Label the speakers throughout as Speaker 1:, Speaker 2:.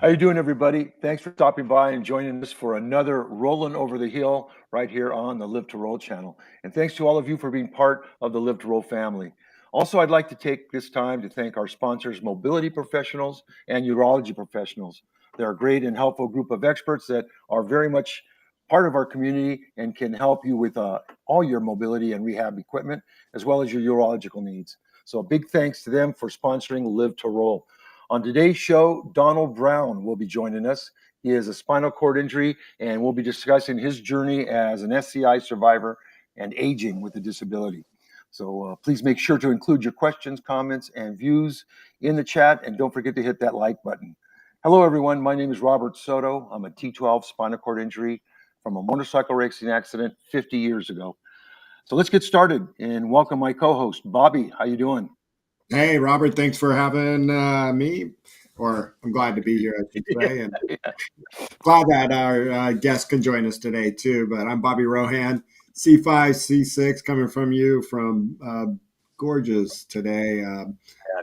Speaker 1: How you doing, everybody? Thanks for stopping by and joining us for another Rollin' Over the Hill right here on the Live to Roll channel. And thanks to all of you for being part of the Live to Roll family. Also, I'd like to take this time to thank our sponsors, mobility professionals and urology professionals. They're a great and helpful group of experts that are very much part of our community and can help you with all your mobility and rehab equipment, as well as your urological needs. So a big thanks to them for sponsoring Live to Roll. On today's show, Donald Brown will be joining us. He has a spinal cord injury, and we'll be discussing his journey as an SCI survivor and aging with a disability. So please make sure to include your questions, comments, and views in the chat, and don't forget to hit that like button. Hello, everyone. My name is Robert Soto. I'm a T12 spinal cord injury from a motorcycle racing accident 50 years ago. So let's get started and welcome my co-host, Bobby. How you doing?
Speaker 2: Hey, Robert, thanks for having me, or I'm glad to be here, I should say, and glad that our guest can join us today, too. But I'm Bobby Rohan, C5, C6, coming from you from gorgeous today.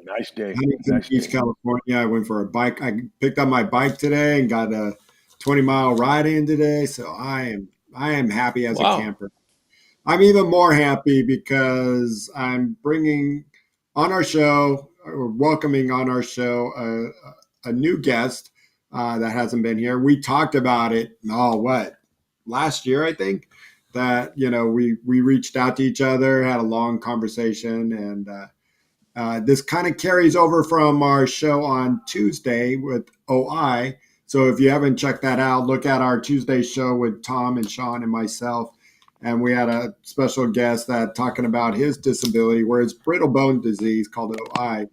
Speaker 1: Nice day.
Speaker 2: Huntington Beach, California. I went for a bike. I picked up my bike today and got a 20-mile ride in today, so I am happy as a camper. I'm even more happy because I'm bringing on our show, or welcoming on our show, a new guest that hasn't been here. We talked about it, last year, I think, that, we reached out to each other, had a long conversation, and this kind of carries over from our show on Tuesday with OI. So if you haven't checked that out, look at our Tuesday show with Tom and Shawn and myself. And we had a special guest that talking about his disability, where it's brittle bone disease called OI.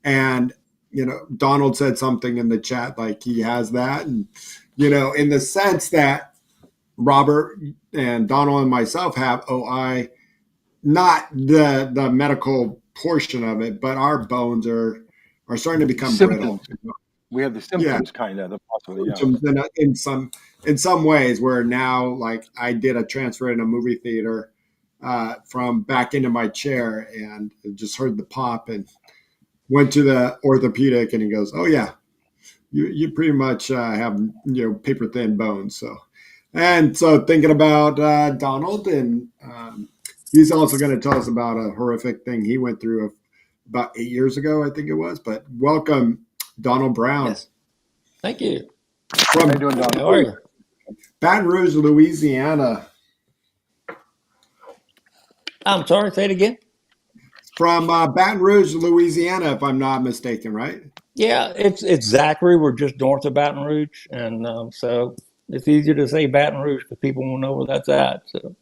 Speaker 2: And, Donald said something in the chat like he has that. And, in the sense that Robert and Donald and myself have OI, not the medical portion of it, but our bones are starting to become brittle.
Speaker 1: We have the symptoms, kind of, the
Speaker 2: symptoms in some ways, where now, like, I did a transfer in a movie theater from back into my chair and just heard the pop and went to the orthopedic, and he goes, "Oh yeah, you pretty much have paper thin bones." So thinking about Donald, and he's also going to tell us about a horrific thing he went through about 8 years ago, I think it was. But welcome, Donald Brown.
Speaker 3: Yes. Thank you.
Speaker 1: How are you doing, Donald?
Speaker 3: How are you?
Speaker 2: Baton Rouge, Louisiana.
Speaker 3: I'm sorry, say it again.
Speaker 2: From Baton Rouge, Louisiana, if I'm not mistaken, right?
Speaker 3: Yeah, it's Zachary. We're just north of Baton Rouge, and so it's easier to say Baton Rouge because people will know where that's at. So,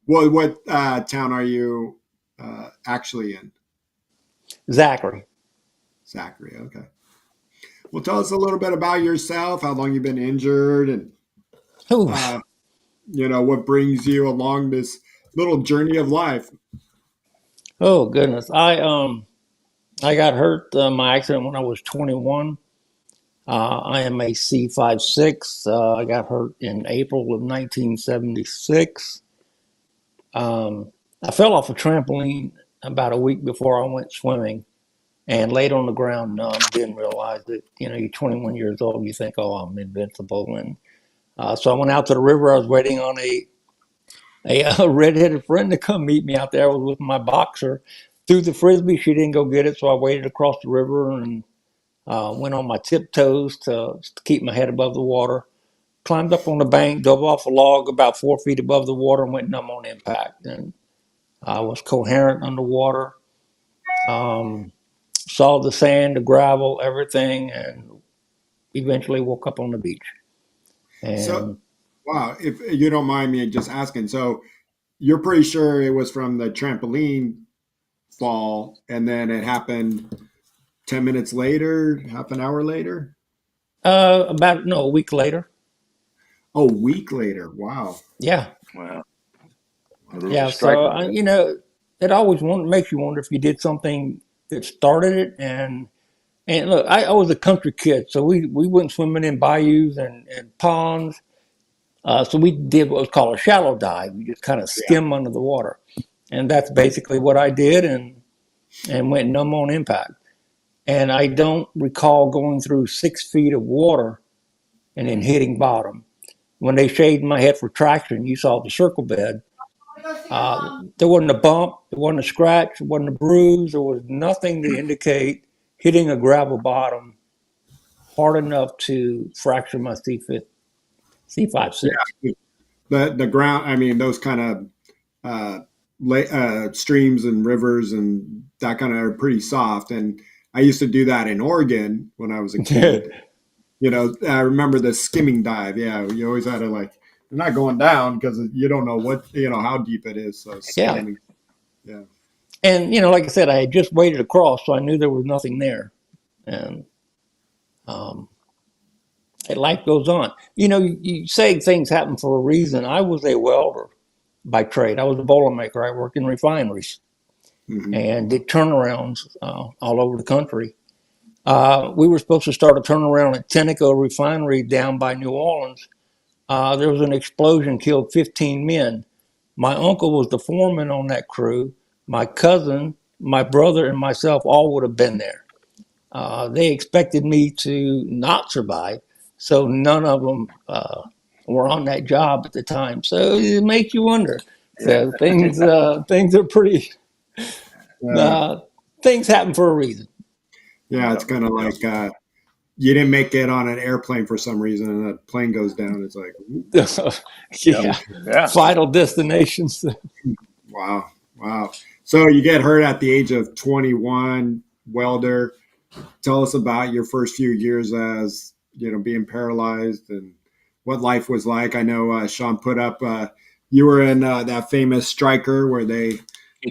Speaker 2: well, what town are you actually in?
Speaker 3: Zachary.
Speaker 2: Zachary, okay. Well, tell us a little bit about yourself, how long you've been injured, and what brings you along this little journey of life.
Speaker 3: Oh goodness, I got hurt my accident when I was 21. I am a C5-6. I got hurt in April of 1976. I fell off a trampoline about a week before I went swimming and laid on the ground numb. Didn't realize that, you're 21 years old. You think, oh, I'm invincible. And so I went out to the river. I was waiting on a redheaded friend to come meet me out there. I was with my boxer. Threw the Frisbee. She didn't go get it. So I waited across the river and went on my tiptoes to keep my head above the water. Climbed up on the bank, dove off a log about 4 feet above the water, and went numb on impact. And I was coherent underwater. Saw the sand, the gravel, everything, and eventually woke up on the beach. And
Speaker 2: so, wow, if you don't mind me just asking, so you're pretty sure it was from the trampoline fall, and then it happened 10 minutes later, half an hour later?
Speaker 3: a week later.
Speaker 2: Oh, a week later. Wow.
Speaker 3: Yeah.
Speaker 1: Wow.
Speaker 3: Yeah. So, it always makes you wonder if you did something that started it. And look, I was a country kid, so we went swimming in bayous and ponds. So we did what was called a shallow dive. We just kind of skim under the water. And that's basically what I did, and went numb on impact. And I don't recall going through 6 feet of water and then hitting bottom. When they shaved my head for traction, you saw the circle bed. There wasn't a bump, there wasn't a scratch, there wasn't a bruise, there was nothing to indicate hitting a gravel bottom hard enough to fracture my C5-6.
Speaker 2: Yeah, the ground. I mean, those kind of streams and rivers and that kind of are pretty soft. And I used to do that in Oregon when I was a kid. I remember the skimming dive. Yeah, you always had to you're not going down because you don't know how deep it is. So skimming. Yeah.
Speaker 3: And like I said, I had just waded across, so I knew there was nothing there. And life goes on. You say things happen for a reason. I was a welder by trade. I was a Boilermaker. I worked in refineries and did turnarounds all over the country. We were supposed to start a turnaround at Tenneco Refinery down by New Orleans. There was an explosion, killed 15 men. My uncle was the foreman on that crew. My cousin, my brother, and myself all would have been there. They expected me to not survive, so none of them were on that job at the time. So it makes you wonder. So things are pretty. Things happen for a reason.
Speaker 2: Yeah, it's kind of like you didn't make it on an airplane for some reason, and the plane goes down. It's like,
Speaker 3: Final destinations.
Speaker 2: Wow. So you get hurt at the age of 21, welder. Tell us about your first few years as being paralyzed and what life was like. I know Shawn put up. You were in that famous striker where they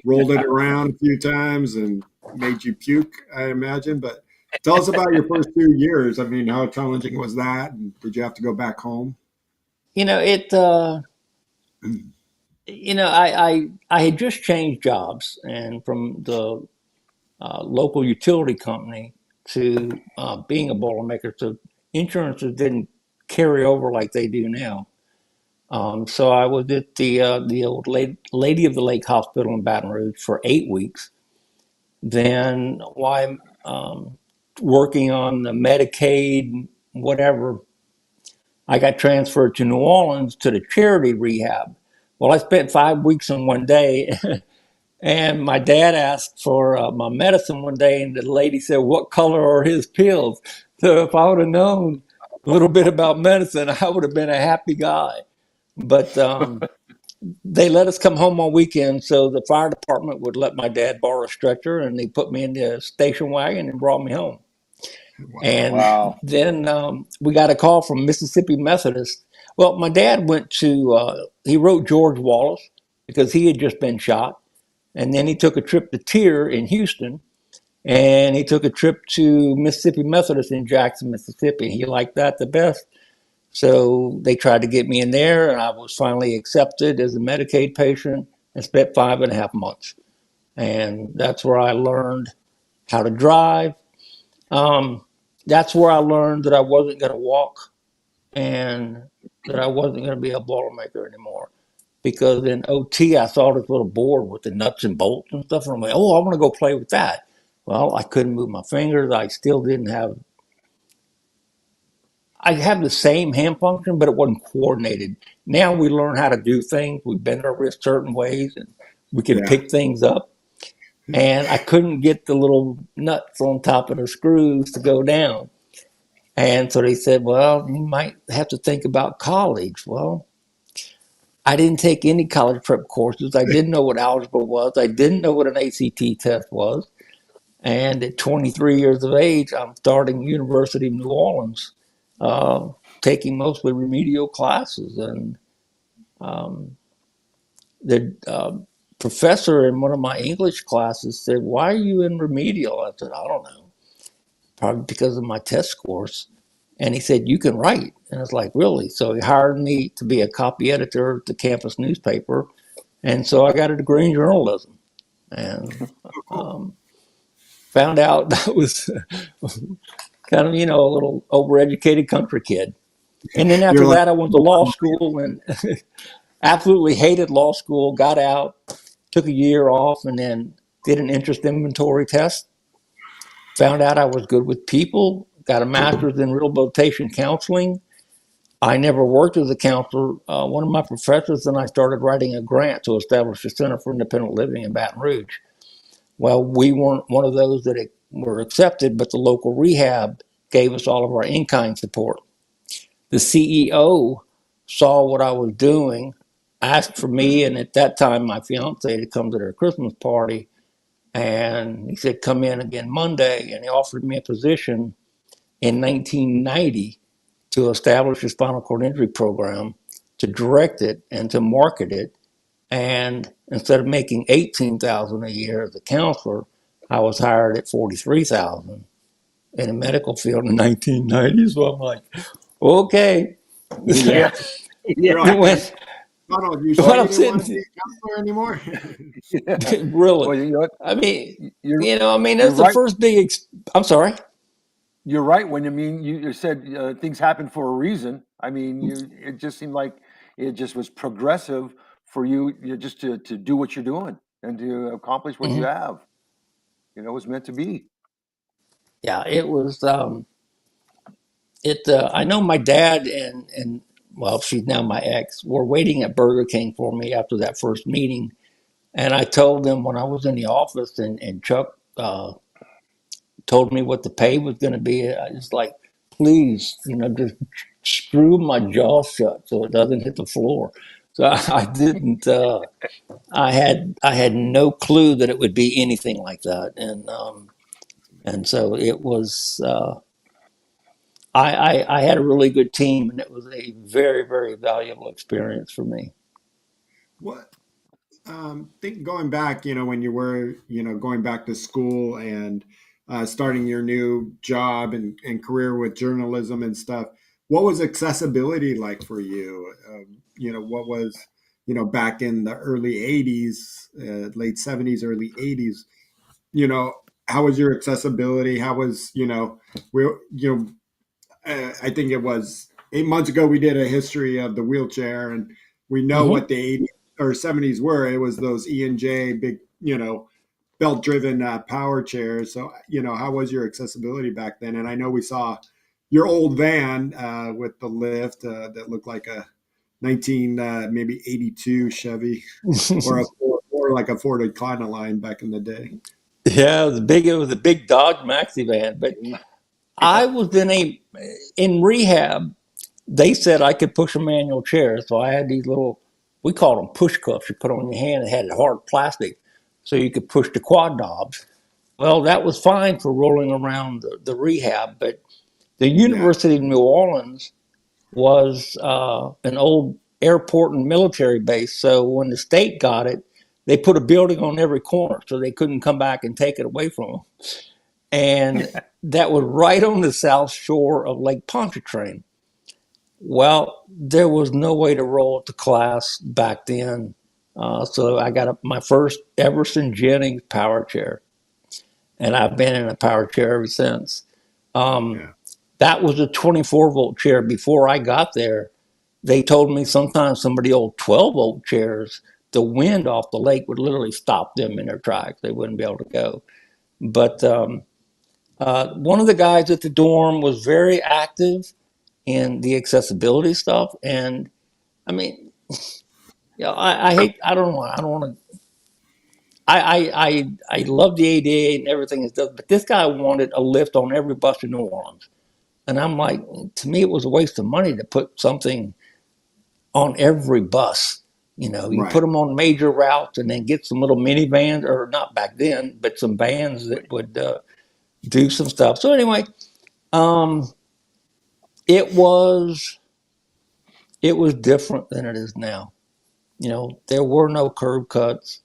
Speaker 2: rolled it around a few times and made you puke, I imagine. But tell us about your first few years. I mean, how challenging was that? And did you have to go back home?
Speaker 3: I had just changed jobs, and from the local utility company to being a Boilermaker, so insurances didn't carry over like they do now. So I was at the old Lady of the Lake Hospital in Baton Rouge for 8 weeks. Then while I'm working on the Medicaid, whatever, I got transferred to New Orleans to the charity rehab. Well, I spent 5 weeks in one day, and my dad asked for my medicine one day, and the lady said, "What color are his pills?" So if I would have known a little bit about medicine, I would have been a happy guy. But they let us come home on weekends, so the fire department would let my dad borrow a stretcher, and they put me in the station wagon and brought me home. And then we got a call from Mississippi Methodist. Well, my dad went to, he wrote George Wallace because he had just been shot. And then he took a trip to Tier in Houston, and he took a trip to Mississippi Methodist in Jackson, Mississippi. He liked that the best. So they tried to get me in there, and I was finally accepted as a Medicaid patient and spent 5.5 months. And that's where I learned how to drive. That's where I learned that I wasn't going to walk and that I wasn't going to be a Boilermaker anymore. Because in OT, I saw this little board with the nuts and bolts and stuff. And I'm like, oh, I want to go play with that. Well, I couldn't move my fingers. I still didn't have, I have the same hand function, but it wasn't coordinated. Now we learn how to do things. We bend our wrists certain ways and we can pick things up. And I couldn't get the little nuts on top of the screws to go down. And so they said, well, you might have to think about college. Well, I didn't take any college prep courses. I didn't know what algebra was. I didn't know what an ACT test was. And at 23 years of age, I'm starting University of New Orleans, taking mostly remedial classes. And the professor in one of my English classes said, why are you in remedial? I said, I don't know. Probably because of my test scores. And he said, you can write. And I was like, really? So he hired me to be a copy editor at the campus newspaper. And so I got a degree in journalism and found out I was kind of, a little overeducated country kid. And then after that, I went to law school and absolutely hated law school, got out, took a year off, and then did an interest inventory test. found out I was good with people, got a master's in rehabilitation counseling. I never worked as a counselor. One of my professors and I started writing a grant to establish a Center for Independent Living in Baton Rouge. Well, we weren't one of those that were accepted, but the local rehab gave us all of our in-kind support. The CEO saw what I was doing, asked for me, and at that time, my fiance to come to their Christmas party. And he said, come in again Monday. And he offered me a position in 1990 to establish a spinal cord injury program, to direct it and to market it. And instead of making $18,000 a year as a counselor, I was hired at $43,000 in the medical field in 1990. So I'm like, okay.
Speaker 2: Yeah.
Speaker 1: Yeah.
Speaker 2: You're like,
Speaker 3: when,
Speaker 2: Donald, you
Speaker 3: when
Speaker 2: sure you
Speaker 3: I'm
Speaker 2: didn't want to
Speaker 3: sitting,
Speaker 2: be a counselor anymore?
Speaker 1: Yeah.
Speaker 3: really,
Speaker 1: Well, you know what?
Speaker 3: I mean,
Speaker 1: You're
Speaker 3: that's
Speaker 1: you're
Speaker 3: the
Speaker 1: right.
Speaker 3: first big. I'm sorry.
Speaker 1: You're right. When you said things happen for a reason. I mean, it just seemed like it just was progressive for you just to do what you're doing and to accomplish what you
Speaker 3: Mhm.
Speaker 1: have. It was meant to be.
Speaker 3: Yeah, it was. I know my dad and well, she's now my ex, were waiting at Burger King for me after that first meeting, and I told them when I was in the office, and Chuck told me what the pay was going to be. I was like, please, just screw my jaw shut so it doesn't hit the floor. So I didn't. I had no clue that it would be anything like that, and so it was. I had a really good team, and it was a very, very valuable experience for me.
Speaker 2: What think going back, when you were, going back to school and starting your new job and career with journalism and stuff, what was accessibility like for you? What was, back in the early 80s, late 70s, early 80s, how was your accessibility? How was, we, I think it was 8 months ago we did a history of the wheelchair, and we know
Speaker 3: Hmm.
Speaker 2: what the 80s or 70s were. It was those E&J big, belt driven power chairs. So, how was your accessibility back then? And I know we saw your old van with the lift that looked like a 19 maybe 82 Chevy or like a Ford Econoline back in the day.
Speaker 3: Yeah, it was big. It was a big Dodge Maxi van, but I was in rehab. They said I could push a manual chair, so I had these little, we called them push cuffs. You put on your hand. It had hard plastic, so you could push the quad knobs. Well, that was fine for rolling around the rehab, but the
Speaker 2: Yeah.
Speaker 3: University of New Orleans was an old airport and military base. So when the state got it, they put a building on every corner so they couldn't come back and take it away from them. And that was right on the south shore of Lake Pontchartrain. Well, there was no way to roll it to class back then. So I got my first Everson Jennings power chair, and I've been in a power chair ever since. Um,
Speaker 2: Yeah.
Speaker 3: that was a 24-volt chair. Before I got there, they told me sometimes some of the old 12-volt chairs, the wind off the lake would literally stop them in their tracks. They wouldn't be able to go. But one of the guys at the dorm was very active in the accessibility stuff. And I mean, I hate, I don't want, to, I love the ADA and everything it does, but this guy wanted a lift on every bus in New Orleans. And I'm like, to me, it was a waste of money to put something on every bus. You put
Speaker 2: Right.
Speaker 3: them on major routes and then get some little minivans, or not back then, but some vans that would do some stuff. So anyway, um, it was it was different than it is now. There were no curb cuts.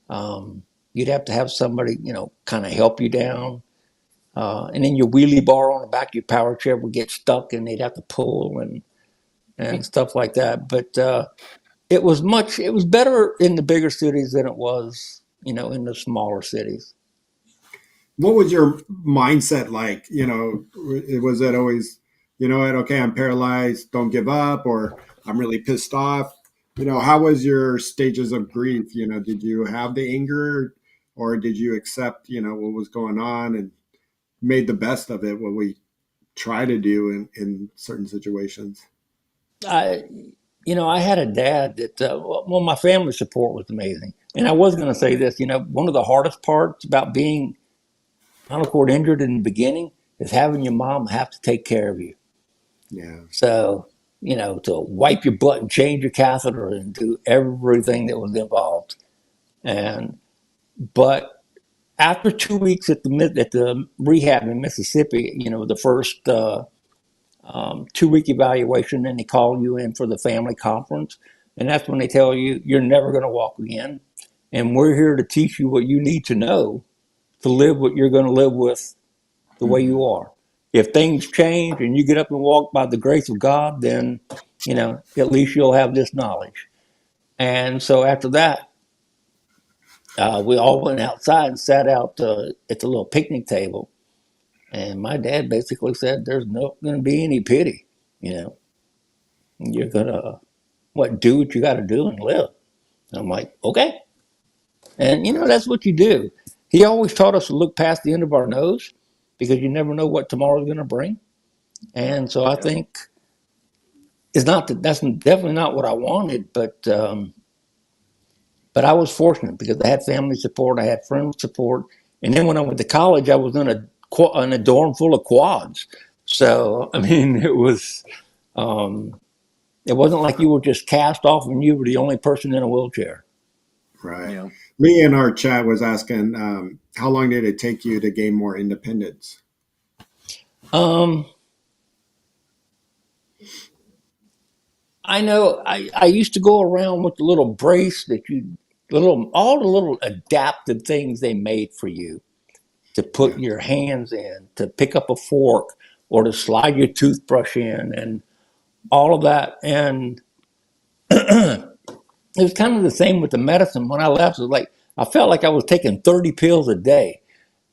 Speaker 3: You'd have to have somebody, kind of help you down. And then your wheelie bar on the back of your power chair would get stuck and they'd have to pull and stuff like that. But it was better in the bigger cities than it was, in the smaller cities.
Speaker 2: What was your mindset like? Was it always, what, okay, I'm paralyzed, don't give up, or I'm really pissed off? How was your stages of grief? Did you have the anger, or did you accept, what was going on? And made the best of it, what we try to do in certain situations.
Speaker 3: I, I had a dad that, well, my family support was amazing. And I was going to say this, one of the hardest parts about being spinal cord injured in the beginning is having your mom have to take care of you.
Speaker 2: Yeah.
Speaker 3: So, to wipe your butt and change your catheter and do everything that was involved. But after 2 weeks at the rehab in Mississippi, the first 2 week evaluation, and they call you in for the family conference, and that's when they tell you you're never going to walk again, and we're here to teach you what you need to know to live what you're going to live with the way you are. If things change and you get up and walk by the grace of God, then at least you'll have this knowledge. And so after that, we all went outside and sat out at the little picnic table. And my dad basically said, "There's not going to be any pity. You're gonna do what you got to do and live." And I'm like, okay. And that's what you do. He always taught us to look past the end of our nose because you never know what tomorrow's going to bring. And so I think it's not that's definitely not what I wanted, but I was fortunate because I had family support, I had friend support, and then when I went to college, I was in a dorm full of quads. So I mean, it was. It wasn't like you were just cast off and you were the only person in a wheelchair.
Speaker 2: Right. Yeah. Lee in our chat was asking, how long did it take you to gain more independence?
Speaker 3: I know I used to go around with the little brace that all the little adaptive things they made for you to put your hands in, to pick up a fork or to slide your toothbrush in and all of that. And it was kind of the same with the medicine. When I left, it was like, I felt like I was taking 30 pills a day.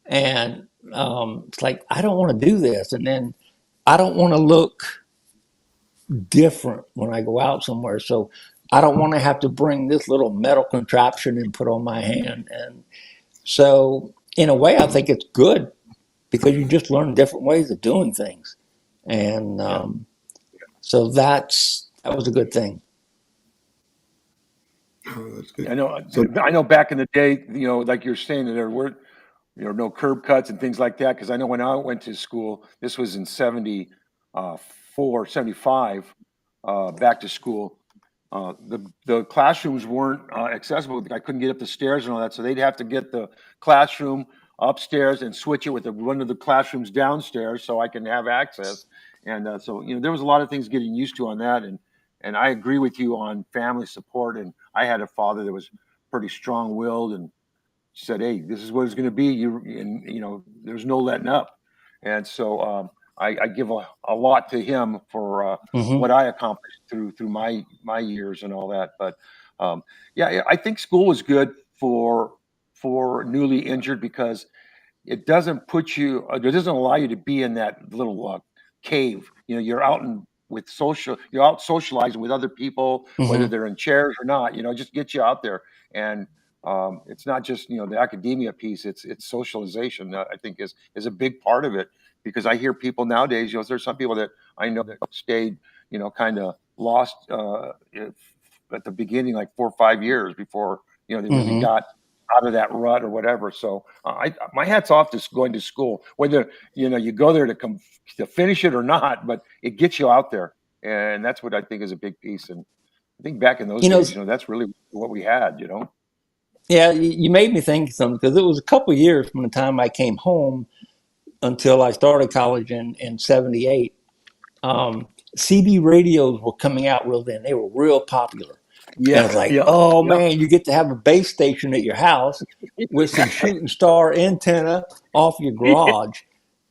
Speaker 3: And it's like, I don't want to do this. And then I don't want to look different when I go out somewhere. So I don't want to have to bring this little metal contraption and put on my hand. And so, in a way, I think it's good because you just learn different ways of doing things. And so that was a good thing.
Speaker 2: Oh, that's good.
Speaker 1: I know back in the day, like you're saying, that there were no curb cuts and things like that. Because I know when I went to school, this was in 74, 75, back to school. The classrooms weren't accessible. I couldn't get up the stairs and all that, so they'd have to get the classroom upstairs and switch it with one of the classrooms downstairs so I can have access. And so there was a lot of things getting used to on that. And I agree with you on family support. And I had a father that was pretty strong-willed and said, "Hey, this is what it's going to be. There's no letting up." And so I give a lot to him for what I accomplished through my years and all that. But I think school was good for newly injured because it doesn't allow you to be in that little cave. You're out you're out socializing with other people, whether they're in chairs or not. Just get you out there. And it's not just the academia piece. It's socialization. I think is a big part of it, because I hear people nowadays. There's some people that I know that stayed kind of lost at the beginning, like 4 or 5 years before they really got out of that rut or whatever. So my hat's off to going to school, whether you go there to finish it or not, but it gets you out there, and that's what I think is a big piece. And I think back in those days, that's really what we had.
Speaker 3: Yeah, you made me think of something, because it was a couple of years from the time I came home until I started college in 78. CB radios were coming out real then. They were real popular. Yeah. And it's like, man, you get to have a base station at your house with some shooting star antenna off your garage.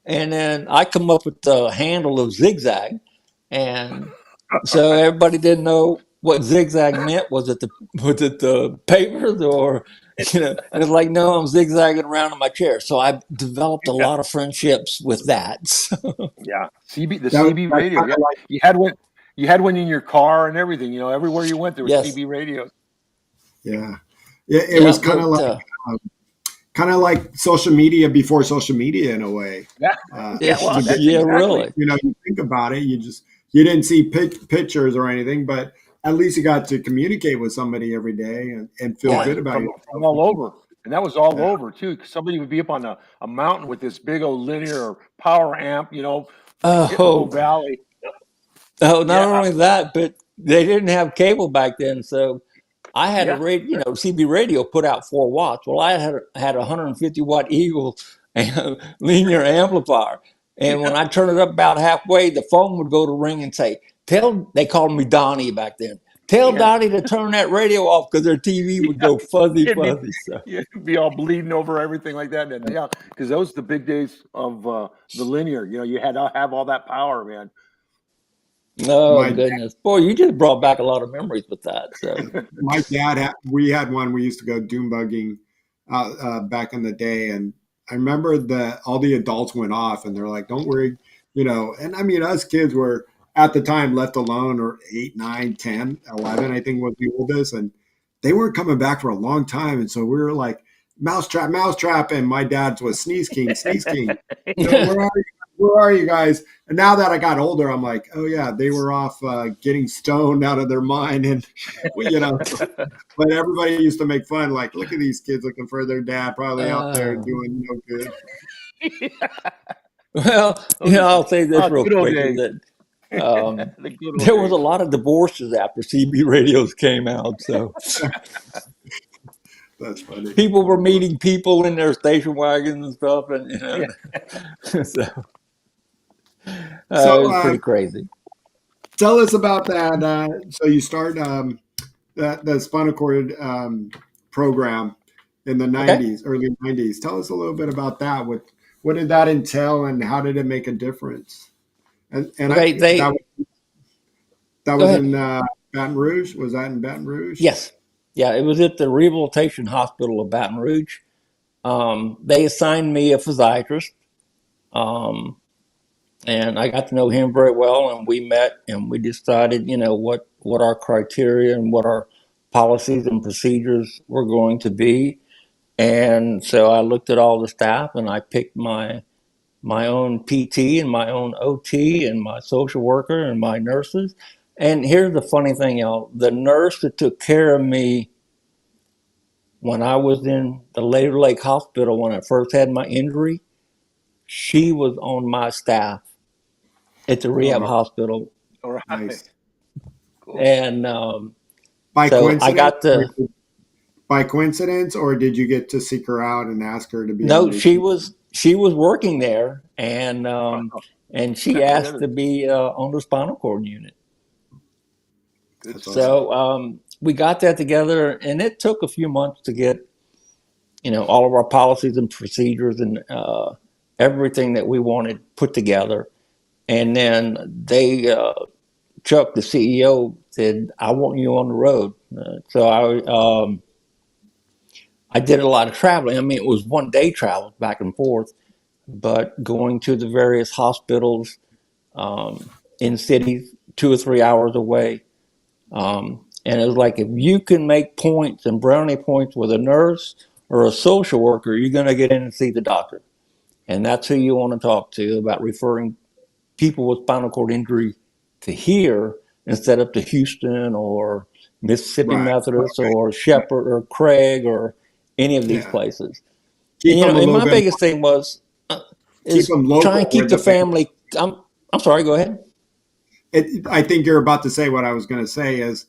Speaker 3: And then I come up with the handle of zigzag. And so everybody didn't know what zigzag meant. Was it the papers, or and it's like, no, I'm zigzagging around in my chair. So I developed a lot of friendships with that.
Speaker 1: Yeah, CB radio. Yeah, you had one in your car and everything. Everywhere you went, there was CB radios.
Speaker 2: Yeah, it was kind of like kind of like social media before social media in a way.
Speaker 1: Yeah, yeah. Well, that's
Speaker 3: Yeah,
Speaker 1: exactly.
Speaker 3: really.
Speaker 2: You know, you think about it, you didn't see pictures or anything, but at least you got to communicate with somebody every day and feel
Speaker 1: Right,
Speaker 2: good about
Speaker 1: from
Speaker 2: yourself.
Speaker 1: all over, and that was all
Speaker 2: Yeah.
Speaker 1: over too. 'Cause somebody would be up on a mountain with this big old linear power amp, hitting the whole
Speaker 3: Oh,
Speaker 1: valley.
Speaker 3: oh, not
Speaker 1: Yeah,
Speaker 3: only that, but they didn't have cable back then, so I had a
Speaker 1: yeah,
Speaker 3: radio, CB radio put out 4 watts. Well, I had a 150-watt Eagle and linear amplifier, and when
Speaker 1: yeah,
Speaker 3: I turned it up about halfway, the phone would go to ring and say, "Tell." They called me Donnie back then. Tell
Speaker 1: yeah,
Speaker 3: Donnie to turn that radio off because their TV would
Speaker 1: yeah.
Speaker 3: go fuzzy,
Speaker 1: It'd be,
Speaker 3: fuzzy. So,
Speaker 1: it'd be all bleeding over everything like that. And yeah, because those the big days of the linear. You had to have all that power, man.
Speaker 3: oh
Speaker 2: My
Speaker 3: goodness, boy, you just brought back a lot of memories with that. So,
Speaker 2: my dad we had one. We used to go dune bugging back in the day, and I remember that all the adults went off, and they're like, "Don't worry," And I mean, us kids were at the time left alone, or 8, 9, 10, 11, I think was the oldest, and they weren't coming back for a long time, and so we were like, mouse trap," and my dad's was sneeze king. Where are you? Where are you guys? And now that I got older, I'm like, oh yeah, they were off getting stoned out of their mind, and but everybody used to make fun, like, look at these kids looking for their dad, probably out there
Speaker 3: uh,
Speaker 2: doing no good.
Speaker 3: well,
Speaker 1: Those are
Speaker 3: I'll say this real
Speaker 1: good old
Speaker 3: quick is
Speaker 1: days.
Speaker 3: that
Speaker 1: The good old
Speaker 3: there was a
Speaker 1: days.
Speaker 3: lot of divorces after CB radios came out. So
Speaker 2: That's funny.
Speaker 3: people were meeting people in their station wagons and stuff, and
Speaker 1: Yeah.
Speaker 3: so it
Speaker 2: So
Speaker 3: was pretty crazy.
Speaker 2: tell us about that. So you start the spinal cord program in the
Speaker 3: Okay,
Speaker 2: '90s, early '90s. Tell us a little bit about that. What did that entail, and how did it make a difference? And
Speaker 3: okay.
Speaker 2: that
Speaker 3: They
Speaker 2: that
Speaker 3: go
Speaker 2: was
Speaker 3: ahead.
Speaker 2: in Baton Rouge. Was that in Baton Rouge?
Speaker 3: Yes, yeah. It was at the Rehabilitation Hospital of Baton Rouge. They assigned me a physiatrist, um, and I got to know him very well. And we met, and we decided, what our criteria and what our policies and procedures were going to be. And so I looked at all the staff, and I picked my own PT and my own OT and my social worker and my nurses. And here's the funny thing, y'all. The nurse that took care of me when I was in the Later Lake Hospital when I first had my injury, she was on my staff at the rehab
Speaker 2: Oh,
Speaker 3: hospital.
Speaker 1: All right.
Speaker 2: nice.
Speaker 1: Cool.
Speaker 3: And
Speaker 2: By
Speaker 3: so I
Speaker 2: coincidence,
Speaker 3: got to,
Speaker 2: or did you get to seek her out and ask her to be on
Speaker 3: no, she
Speaker 2: routine?
Speaker 3: was she was working there,
Speaker 1: Wow.
Speaker 3: and she
Speaker 1: That
Speaker 3: asked
Speaker 1: is
Speaker 3: to be on the spinal cord unit.
Speaker 1: good
Speaker 2: That's
Speaker 1: stuff.
Speaker 2: awesome.
Speaker 3: So we got that together, and it took a few months to get all of our policies and procedures and everything that we wanted put together. And then Chuck, the CEO, said, "I want you on the road." So I did a lot of traveling. I mean, it was 1 day travel back and forth, but going to the various hospitals in cities 2 or 3 hours away. And it was like, if you can make points and brownie points with a nurse or a social worker, you're going to get in and see the doctor. And that's who you want to talk to about referring people with spinal cord injury to here instead of to Houston or Mississippi
Speaker 2: Right.
Speaker 3: Methodist or
Speaker 2: Right.
Speaker 3: Shepherd or Craig or any of these
Speaker 2: Yeah.
Speaker 3: places.
Speaker 2: Keep them a
Speaker 3: And
Speaker 2: little
Speaker 3: my
Speaker 2: bit.
Speaker 3: biggest thing was
Speaker 2: Keep
Speaker 3: is
Speaker 2: them
Speaker 3: try
Speaker 2: local
Speaker 3: and
Speaker 2: where
Speaker 3: keep the
Speaker 2: the
Speaker 3: family. I'm sorry. Go ahead.
Speaker 2: I think you're about to say what I was going to say is,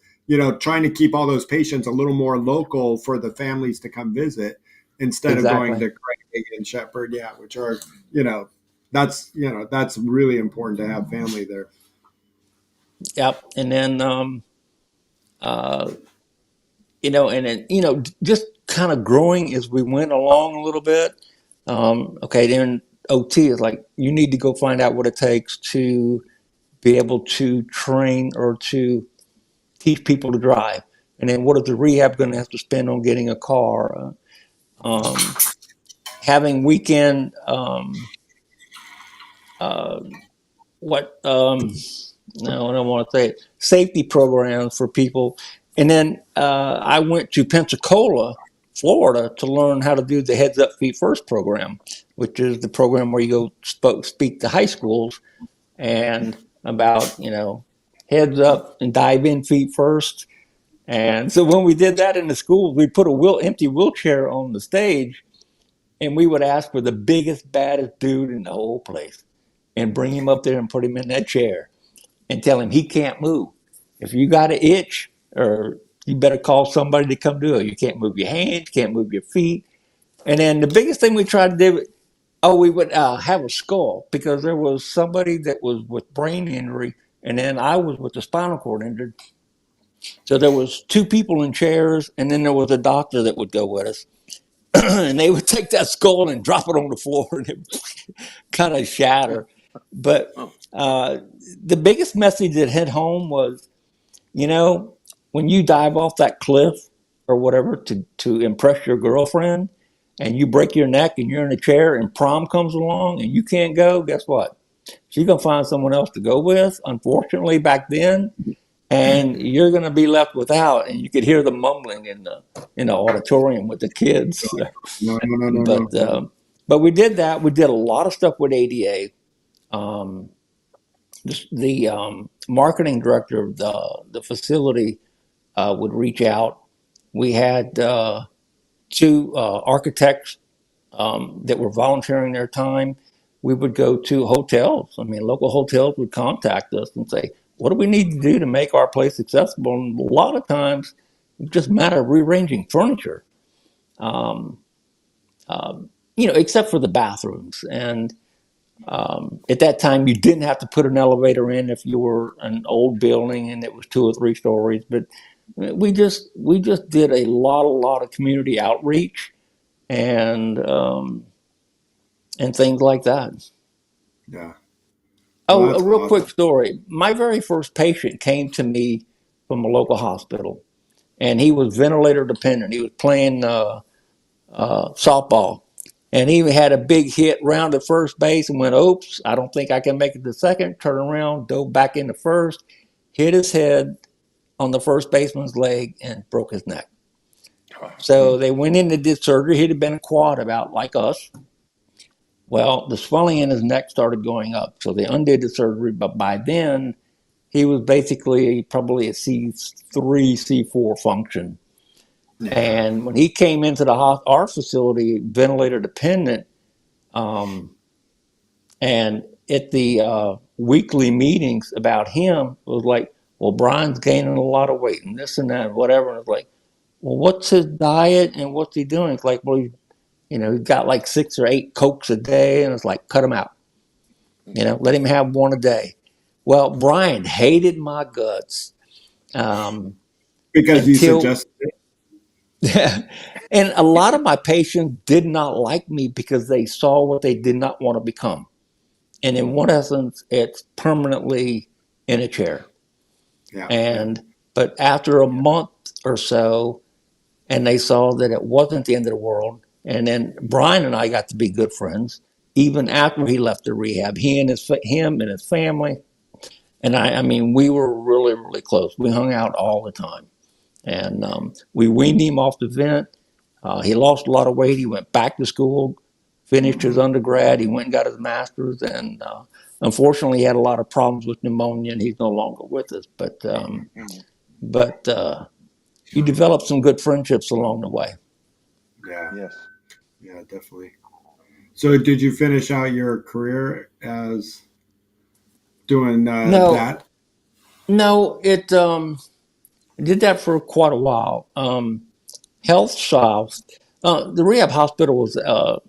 Speaker 2: trying to keep all those patients a little more local for the families to come visit instead of going
Speaker 3: Exactly.
Speaker 2: to Craig and Shepherd. Yeah. Which are, you know, that's really important to have family there.
Speaker 3: Yep. And then uh, and then just kind of growing as we went along a little bit. Okay, then OT is like, you need to go find out what it takes to be able to train or to teach people to drive. And then what is the rehab going to have to spend on getting a car? Having weekend, uh, what, no, I don't want to say it, safety programs for people. And then I went to Pensacola Florida to learn how to do the Heads Up Feet First program, which is the program where you go speak to high schools and about, heads up and dive in feet first. And so when we did that in the schools, we put a empty wheelchair on the stage, and we would ask for the biggest, baddest dude in the whole place and bring him up there and put him in that chair and tell him he can't move. If you got an itch, or you better call somebody to come do it. You can't move your hands, you can't move your feet. And then the biggest thing we tried to do, we would have a skull, because there was somebody that was with brain injury, and then I was with the spinal cord injured. So there was two people in chairs, and then there was a doctor that would go with us. And they would take that skull and drop it on the floor, and it would kind of shatter. But the biggest message that hit home was, when you dive off that cliff or whatever to impress your girlfriend, and you break your neck and you're in a chair and prom comes along and you can't go, guess what? She's going to find someone else to go with, unfortunately, back then. And you're going to be left without. And you could hear the mumbling in the auditorium with the kids.
Speaker 2: No.
Speaker 3: But we did that. We did a lot of stuff with ADA. The marketing director of the facility would reach out. We had two architects that were volunteering their time. We would go to hotels. I mean, local hotels would contact us and say, what do we need to do to make our place accessible? And a lot of times, it just matter of rearranging furniture, except for the bathrooms. And at that time, you didn't have to put an elevator in if you were an old building and it was 2 or 3 stories. But we just did a lot of community outreach and things like that.
Speaker 2: Yeah.
Speaker 3: Well, a real quick story. My very first patient came to me from a local hospital, and he was ventilator dependent. He was playing softball, and he had a big hit round at first base and went, oops, I don't think I can make it to second. Turn around, dove back into first, hit his head on the first baseman's leg and broke his neck. So they went in and did surgery. He'd have been a quad about like us. Well, the swelling in his neck started going up. So they undid the surgery, but by then he was basically probably a C3, C4 function. Yeah. And when he came into our facility, ventilator dependent, and at the weekly meetings about him, it was like, well, Brian's gaining a lot of weight and this and that and whatever. And it's like, well, what's his diet and what's he doing? It's like, well, he's got like 6 or 8 Cokes a day, and it's like, cut him out. Let him have 1 a day. Well, Brian hated my guts.
Speaker 2: Because you suggested it.
Speaker 3: And a lot of my patients did not like me because they saw what they did not want to become. And in one essence, it's permanently in a chair. Yeah. But after a month or so, and they saw that it wasn't the end of the world, and then Brian and I got to be good friends even after he left the rehab. Him and his family, and I mean, we were really, really close. We hung out all the time, and we weaned him off the vent. He lost a lot of weight. He went back to school, finished his undergrad. He went and got his master's, and unfortunately, he had a lot of problems with pneumonia, and he's no longer with us. But you develop some good friendships along the way.
Speaker 2: Yeah. Yes. Yeah, definitely. So did you finish out your career as doing that?
Speaker 3: No, it did that for quite a while. Health South, the rehab hospital was a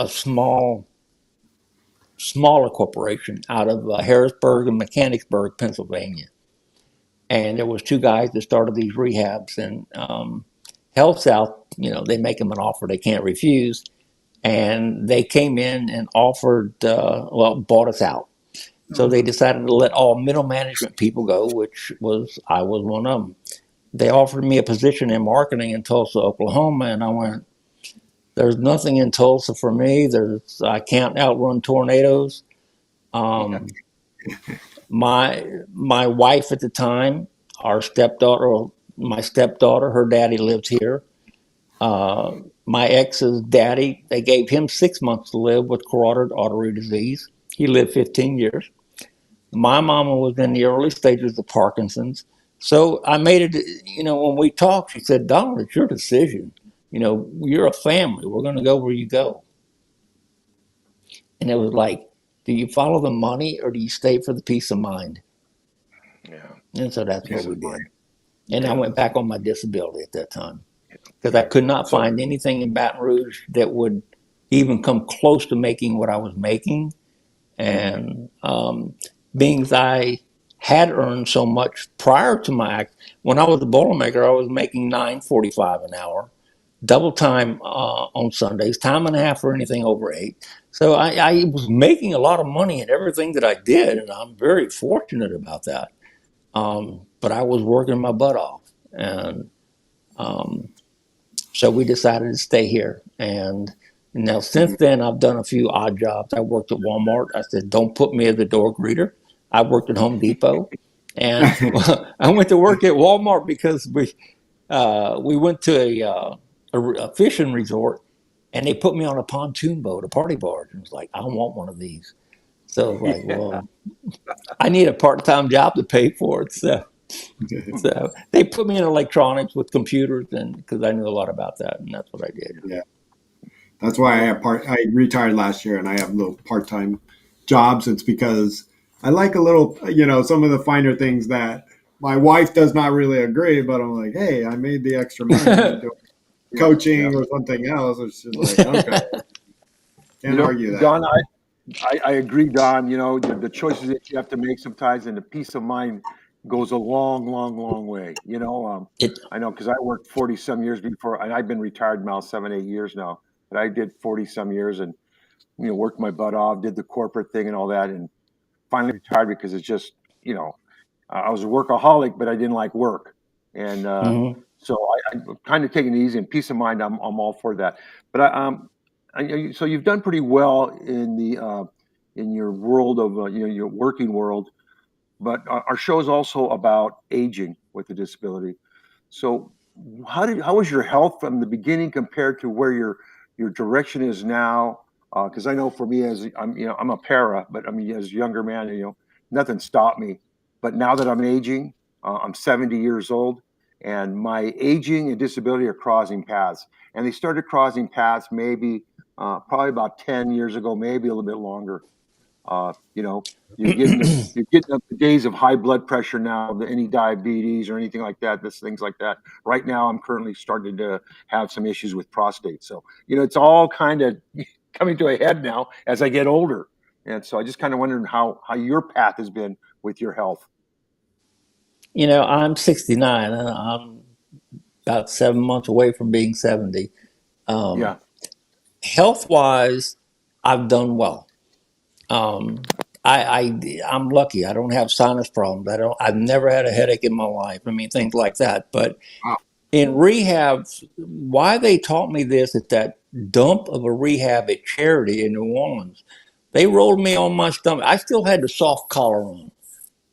Speaker 3: smaller corporation out of Harrisburg and Mechanicsburg, Pennsylvania. And there was 2 guys that started these rehabs, and Health South, they make them an offer they can't refuse. And they came in and offered, bought us out. So they decided to let all middle management people go, I was one of them. They offered me a position in marketing in Tulsa, Oklahoma, and I went, there's nothing in Tulsa for me. I can't outrun tornadoes. My wife at the time, my stepdaughter, her daddy lives here. My ex's daddy, they gave him 6 months to live with carotid artery disease. He lived 15 years. My mama was in the early stages of Parkinson's. So I made it, when we talked, she said, Donald, it's your decision. You're a family. We're going to go where you go. And it was like, do you follow the money or do you stay for the peace of mind?
Speaker 1: Yeah.
Speaker 3: And so that's
Speaker 1: Peace
Speaker 3: what we
Speaker 1: of
Speaker 3: did.
Speaker 1: mind.
Speaker 3: And I
Speaker 1: Yeah.
Speaker 3: went back on my disability at that time because I
Speaker 1: Right.
Speaker 3: could not
Speaker 1: So,
Speaker 3: find anything in Baton Rouge that would even come close to making what I was making. And being that I had earned so much prior to my act, when I was a Boilermaker, I was making $9.45 an hour, double time on Sundays, time and a half for anything over 8. So I was making a lot of money in everything that I did, and I'm very fortunate about that. But I was working my butt off, and so we decided to stay here. And now, since then, I've done a few odd jobs. I worked at Walmart. I said, don't put me as a door greeter. I worked at Home Depot. And I went to work at Walmart because we went to a fishing resort, and they put me on a pontoon boat, a party barge. And it was like, I want one of these. So I was like,
Speaker 1: yeah.
Speaker 3: well, I need a part-time job to pay for it. So they put me in electronics with computers, and because I knew a lot about that, and that's what I did.
Speaker 2: Yeah. That's why I retired last year and I have little part-time jobs. It's because I like a little, some of the finer things that my wife does not really agree, but I'm like, hey, I made the extra money doing coaching or something else. It's just like, okay, can't argue that.
Speaker 1: Don, I agree, Don. The choices that you have to make sometimes and the peace of mind goes a long, long, long way.
Speaker 3: it,
Speaker 1: I know because I worked 40 some years before, and I've been retired now 7, 8 years now, but I did 40 some years and, worked my butt off, did the corporate thing and all that, and finally retired because it's just, I was a workaholic, but I didn't like work. And so I'm kind of taking it easy and peace of mind. I'm all for that. But so you've done pretty well in your world of your working world. But our show is also about aging with a disability. So how was your health from the beginning compared to where your direction is now? Because I know for me, as I'm a para, but I mean as a younger man, nothing stopped me. But now that I'm aging, I'm 70 years old, and my aging and disability are crossing paths. And they started crossing paths maybe probably about 10 years ago, maybe a little bit longer. Uh, you know, you're getting up the days of high blood pressure now, any diabetes or anything like that. This things like that. Right now, I'm currently starting to have some issues with prostate. So it's all kind of coming to a head now as I get older. And so I just kind of wondering how your path has been with your health.
Speaker 3: I'm 69, and I'm about 7 months away from being 70.
Speaker 1: Yeah.
Speaker 3: Health wise, I've done well. Um, I'm lucky. I don't have sinus problems. I've never had a headache in my life. I mean, things like that. But
Speaker 2: Wow.
Speaker 3: in rehab, why they taught me this at that dump of a rehab at Charity in New Orleans, they rolled me on my stomach. I still had the soft collar on,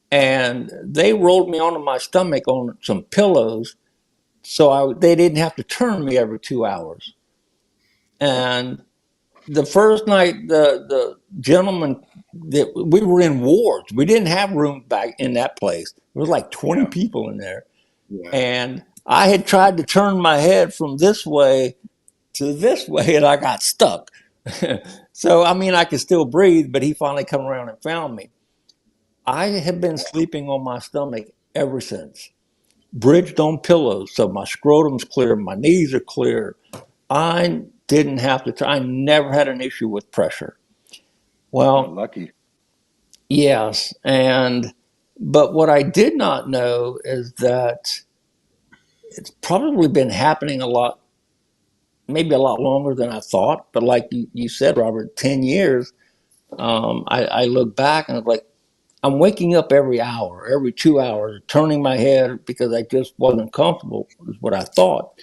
Speaker 3: and they rolled me onto my stomach on some pillows, so they didn't have to turn me every 2 hours. And the first night, the gentleman that we were in wards, we didn't have rooms back in that place. There was like 20
Speaker 1: Yeah.
Speaker 3: people in there,
Speaker 2: Yeah.
Speaker 3: and I had tried to turn my head from this way to this way, and I got stuck. So I mean, I could still breathe, but he finally come around and found me. I have been sleeping on my stomach ever since, bridged on pillows, so my scrotum's clear, my knees are clear. I didn't have to try. I never had an issue with pressure. Well,
Speaker 1: Lucky.
Speaker 3: yes, but what I did not know is that it's probably been happening a lot, maybe a lot longer than I thought. But like you said, Robert, 10 years. I look back and I'm like, I'm waking up every hour, every 2 hours, turning my head because I just wasn't comfortable, is what I thought.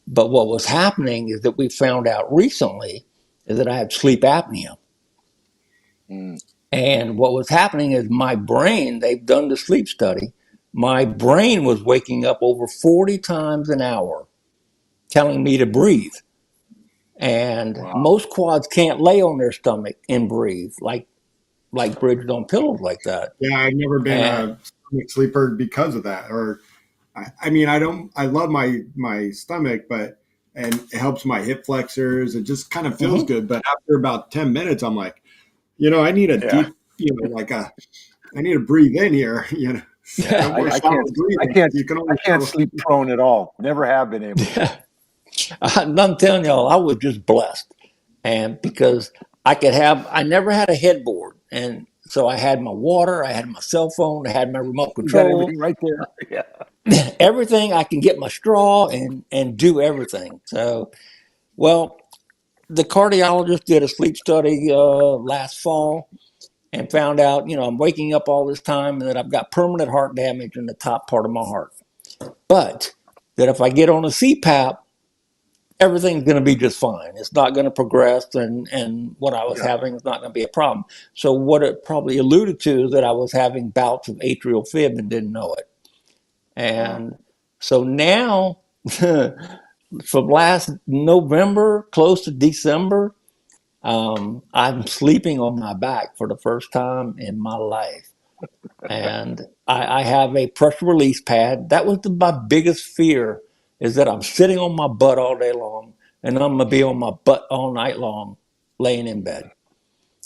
Speaker 3: But what was happening is that we found out recently is that I had sleep apnea.
Speaker 1: Mm.
Speaker 3: And what was happening is my brain, they've done the sleep study, my brain was waking up over 40 times an hour. telling me to breathe. And
Speaker 1: Wow.
Speaker 3: most quads can't lay on their stomach and breathe like bridged on pillows like that.
Speaker 2: Yeah, I've never been
Speaker 3: And
Speaker 2: a stomach sleeper because of that. Or, I mean, I don't. I love my stomach, but and it helps my hip flexors. It just kind of feels
Speaker 3: mhm.
Speaker 2: good. But after about 10 minutes, I'm like, I need a
Speaker 1: Yeah.
Speaker 2: deep, I need to breathe in here. No
Speaker 3: Yeah,
Speaker 2: more
Speaker 1: I
Speaker 2: shallow
Speaker 1: can't. I
Speaker 2: breathing.
Speaker 1: can't.
Speaker 2: You can
Speaker 1: I
Speaker 2: only
Speaker 1: can't
Speaker 2: shallow.
Speaker 1: sleep prone at all. Never have been able to.
Speaker 3: yeah. I'm telling y'all, I was just blessed, and because I never had a headboard, and so I had my water, I had my cell phone, I had my remote
Speaker 1: You got
Speaker 3: control,
Speaker 1: everything right there. Yeah.
Speaker 3: everything. I can get my straw and do everything. So, well, the cardiologist did a sleep study last fall and found out, I'm waking up all this time and that I've got permanent heart damage in the top part of my heart. But that if I get on a CPAP, everything's going to be just fine. It's not going to progress, and what I was
Speaker 1: Yeah.
Speaker 3: having is not going to be a problem. So what it probably alluded to is that I was having bouts of atrial fib and didn't know it.
Speaker 1: Wow.
Speaker 3: And so now, from last November, close to December, I'm sleeping on my back for the first time in my life. And I have a pressure release pad. That was my biggest fear, is that I'm sitting on my butt all day long and I'm going to be on my butt all night long laying in bed.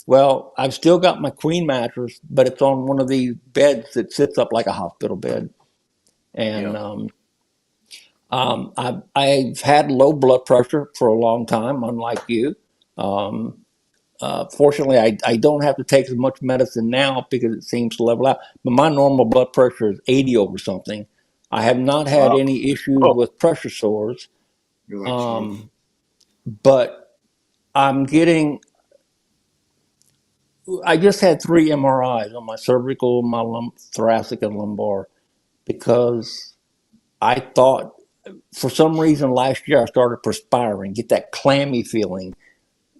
Speaker 3: Well, I've still got my queen mattress, but it's on one of these beds that sits up like a hospital bed. And
Speaker 1: Yeah.
Speaker 3: I've had low blood pressure for a long time, unlike you. Um, Fortunately, I don't have to take as much medicine now because it seems to level out. But my normal blood pressure is 80 over something. I have not had
Speaker 1: Wow.
Speaker 3: any issues
Speaker 1: Oh.
Speaker 3: with pressure sores,
Speaker 2: You're like Shawn.
Speaker 3: um, but I'm getting. I just had 3 MRIs on my cervical, my thoracic, and lumbar because I thought for some reason last year I started perspiring, get that clammy feeling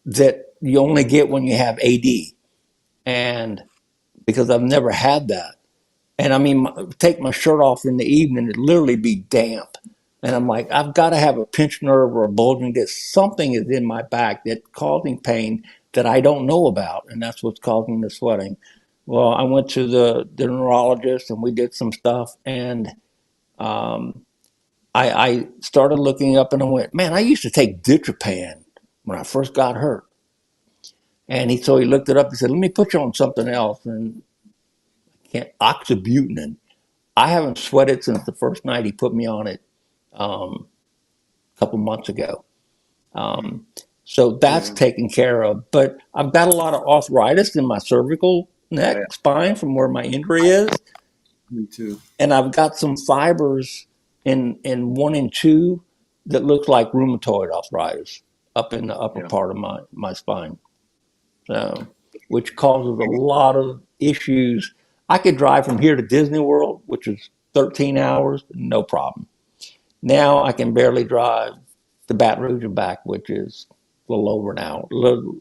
Speaker 3: that you only get when you have AD, and because I've never had that. And I mean, take my shirt off in the evening, it'd literally be damp. And I'm like, I've got to have a pinched nerve or a bulging disc. Something is in my back that's causing pain that I don't know about. And that's what's causing the sweating. Well, I went to the neurologist and we did some stuff. And um, I started looking up and I went, man, I used to take Ditropan when I first got hurt. And so he looked it up and said, let me put you on something else. And oxybutynin. I haven't sweated since the first night he put me on it a couple months ago. Um, so that's
Speaker 2: Yeah,
Speaker 3: taken care of. But I've got a lot of arthritis in my cervical
Speaker 1: Yeah.
Speaker 3: neck spine from where my injury is,
Speaker 2: me too.
Speaker 3: and I've got some fibers in 1 and 2 that look like rheumatoid arthritis up in the upper
Speaker 1: Yeah.
Speaker 3: part of my spine. So, which causes a lot of issues. I could drive from here to Disney World, which is 13 hours, no problem. Now I can barely drive to Baton Rouge and back, which is a little over an hour,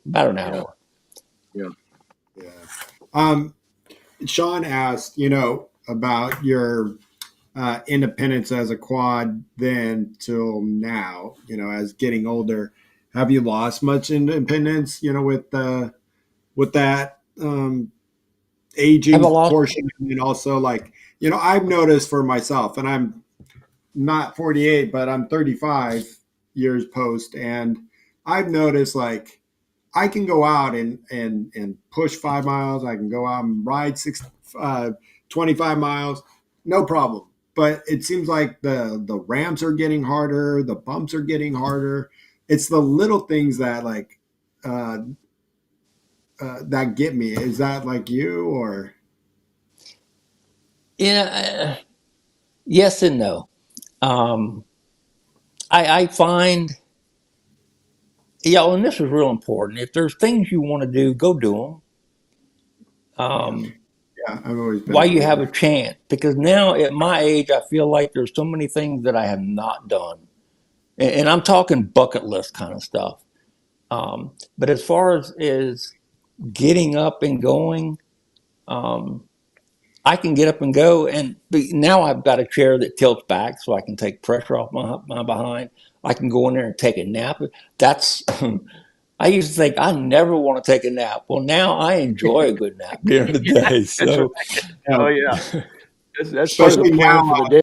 Speaker 3: about an
Speaker 1: Yeah.
Speaker 3: hour.
Speaker 1: Yeah.
Speaker 2: Yeah. Um, Shawn asked, about your independence as a quad then till now, as getting older. Have you lost much independence, with that
Speaker 3: Have I
Speaker 2: aging
Speaker 3: lost?
Speaker 2: portion? And also, like, I've noticed for myself, and I'm not 48, but I'm 35 years post, and I've noticed, like, I can go out and push 5 miles. I can go out and ride 25 miles, no problem. But it seems like the ramps are getting harder, the bumps are getting harder. It's the little things that uh, that get me. Is that like you or?
Speaker 3: Yeah, yes and no. Um, I find, and this is real important. If there's things you want to do, go do them.
Speaker 2: Yeah,
Speaker 3: Um,
Speaker 2: yeah. I've always been
Speaker 3: while
Speaker 2: that
Speaker 3: you have
Speaker 2: way.
Speaker 3: a chance, because now at my age, I feel like there's so many things that I have not done, and I'm talking bucket list kind of stuff. But as far as getting up and going, um, I can get up and go. And now I've got a chair that tilts back so I can take pressure off my behind. I can go in there and take a nap. That's I used to think I never want to take a nap. Well, now I enjoy a good nap during the day.
Speaker 1: That's right.
Speaker 3: So,
Speaker 1: Oh,
Speaker 2: Yeah.
Speaker 1: yeah. That's part of the
Speaker 2: Especially
Speaker 1: plan
Speaker 2: now.
Speaker 1: for the day.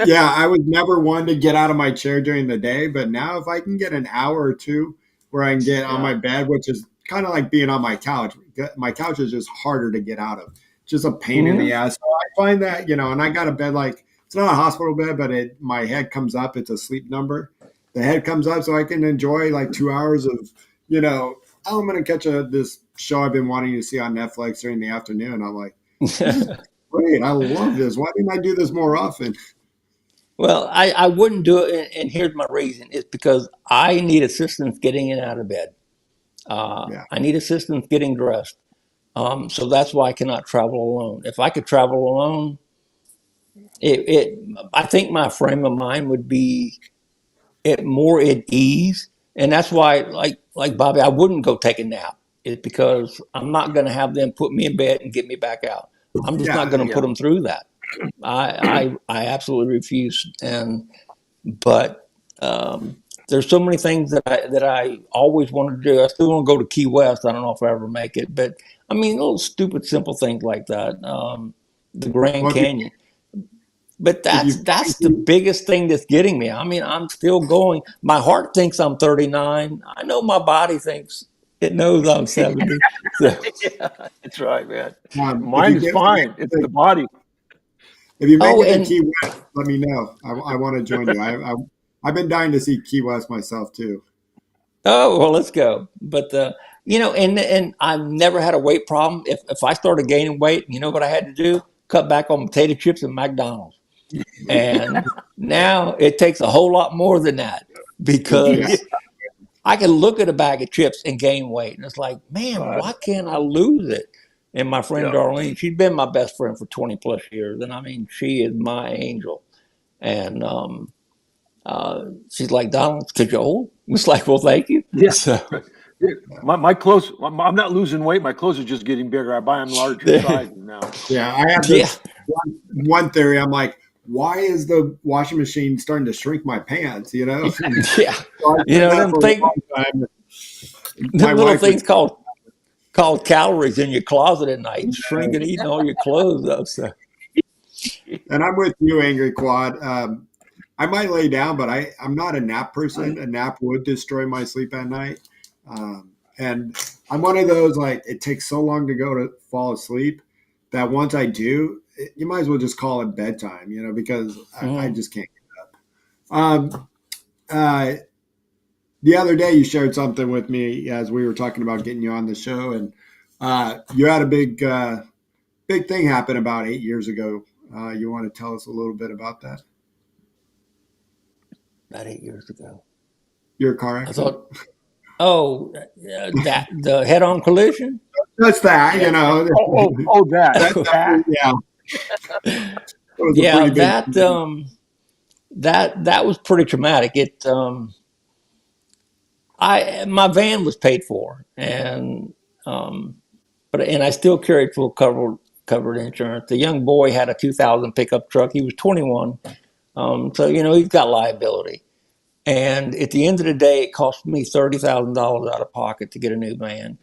Speaker 2: Yeah, I was never one to get out of my chair during the day, but now if I can get an hour or two where I can get on
Speaker 1: Yeah.
Speaker 2: my bed, which is kind of like being on my couch. My couch is just harder to get out of. Just a pain in the ass. So I find that, and I got a bed like it's not a hospital bed, but my head comes up. It's a sleep number. The head comes up so I can enjoy like 2 hours of, I'm going to catch this show I've been wanting to see on Netflix during the afternoon. I'm like, this is great. I love this. Why didn't I do this more often?
Speaker 3: well, I wouldn't do it, and here's my reason: it's because I need assistance getting in and out of bed.
Speaker 2: Yeah.
Speaker 3: I need assistance getting dressed. So that's why I cannot travel alone. If I could travel alone, I think my frame of mind would be more at ease, and that's why, like Bobby, I wouldn't go take a nap. It's because I'm not going to have them put me in bed and get me back out. I'm just not
Speaker 2: Yeah.
Speaker 3: going to put them through that. I absolutely refuse. But there's so many things that I always wanted to do. I still want to go to Key West. I don't know if I ever make it, but I mean, little stupid, simple things like that. The Grand
Speaker 2: Well,
Speaker 3: Canyon. But
Speaker 2: if
Speaker 3: that's the
Speaker 2: you
Speaker 3: biggest thing that's getting me. I mean, I'm still going. My heart thinks I'm 39. I know my body thinks it knows I'm 70. So,
Speaker 1: Yeah, that's right, man.
Speaker 2: if
Speaker 1: Mine
Speaker 2: you
Speaker 1: is
Speaker 2: get
Speaker 1: fine. It's the body.
Speaker 2: if you make
Speaker 3: oh,
Speaker 2: it to
Speaker 3: and
Speaker 2: Key West, let me know. I want to join you. I've been dying to see Key West myself too.
Speaker 3: oh, well, let's go. But and I've never had a weight problem. If I started gaining weight, you know what I had to do? Cut back on potato chips and McDonald's. And now it takes a whole lot more than that
Speaker 2: Yeah.
Speaker 3: because I can look at a bag of chips and gain weight, and it's like, man,
Speaker 1: Uh,
Speaker 3: why can't I lose it? And my friend
Speaker 1: yeah.
Speaker 3: Darlene, she's been my best friend for 20 plus years, and I mean, she is my angel. And she's like, Donald, because you're old. It's like, well, thank you.
Speaker 1: Yeah.
Speaker 3: So
Speaker 1: Yeah. My clothes, I'm not losing weight. My clothes are just getting bigger. I buy them larger
Speaker 3: there,
Speaker 1: sizes now.
Speaker 2: Yeah, I have
Speaker 3: yeah,
Speaker 2: this one theory. I'm like, why is the washing machine starting to shrink my pants?
Speaker 3: yeah.
Speaker 2: So I
Speaker 3: You
Speaker 2: said
Speaker 3: know,
Speaker 2: that for a long time. My
Speaker 3: them little
Speaker 2: wife was,
Speaker 3: things called calories in your closet at night, shrinking, eating all your clothes up. So
Speaker 2: and I'm with you, Angry Quad. I might lay down, but I'm not a nap person. A nap would destroy my sleep at night. And I'm one of those, like, it takes so long to go to fall asleep that once I do, you might as well just call it bedtime, because I just can't get up. Um, uh, the other day, you shared something with me as we were talking about getting you on the show, and you had a big thing happen about 8 years ago. You want to tell us a little bit about that?
Speaker 3: about 8 years ago,
Speaker 2: Your car
Speaker 3: I
Speaker 2: accident?
Speaker 3: thought, oh, that the head-on collision.
Speaker 2: That's that,
Speaker 1: Yeah. That.
Speaker 2: That,
Speaker 1: That.
Speaker 2: yeah, that was a
Speaker 3: Yeah,
Speaker 2: pretty big.
Speaker 3: that was pretty traumatic. My van was paid for, um, and I still carried full covered insurance. The young boy had a 2000 pickup truck. He was 21, so he's got liability. And at the end of the day, it cost me $30,000 out of pocket to get a new van.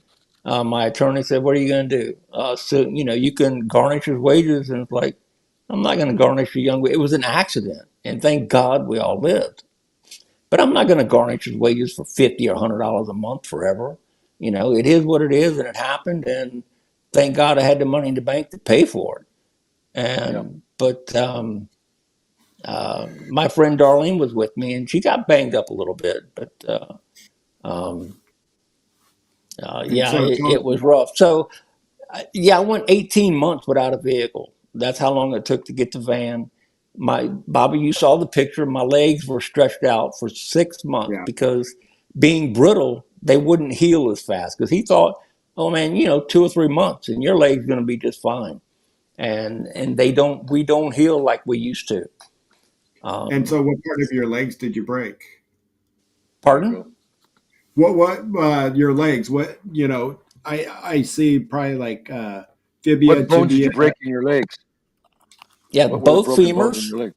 Speaker 3: My attorney said, "What are you going to do?" So you can garnish his wages, and it's like, I'm not going to garnish a young. It was an accident, and thank God we all lived. But I'm not going to garnish his wages for $50 or $100 a month forever. It is what it is, and it happened. And thank God I had the money in the bank to pay for it.
Speaker 1: Yeah.
Speaker 3: My friend Darlene was with me, and she got banged up a little bit. But um,
Speaker 2: And
Speaker 3: yeah,
Speaker 2: so tell us
Speaker 3: it was rough. So yeah, I went 18 months without a vehicle. That's how long it took to get the van. Bobby, you saw the picture. My legs were stretched out for 6 months
Speaker 2: yeah.
Speaker 3: because being brittle, they wouldn't heal as fast. Because he thought, oh man, 2 or 3 months and your leg's going to be just fine. And we don't heal like we used to.
Speaker 2: And so, what part of your legs did you break?
Speaker 1: There you
Speaker 3: Pardon?
Speaker 1: go.
Speaker 2: What your legs? What I see probably like fibia,
Speaker 1: What bones did
Speaker 2: tibia,
Speaker 1: you break in your legs?
Speaker 3: Yeah,
Speaker 1: What were the
Speaker 3: both
Speaker 1: broken bones in
Speaker 3: femurs.
Speaker 1: your legs?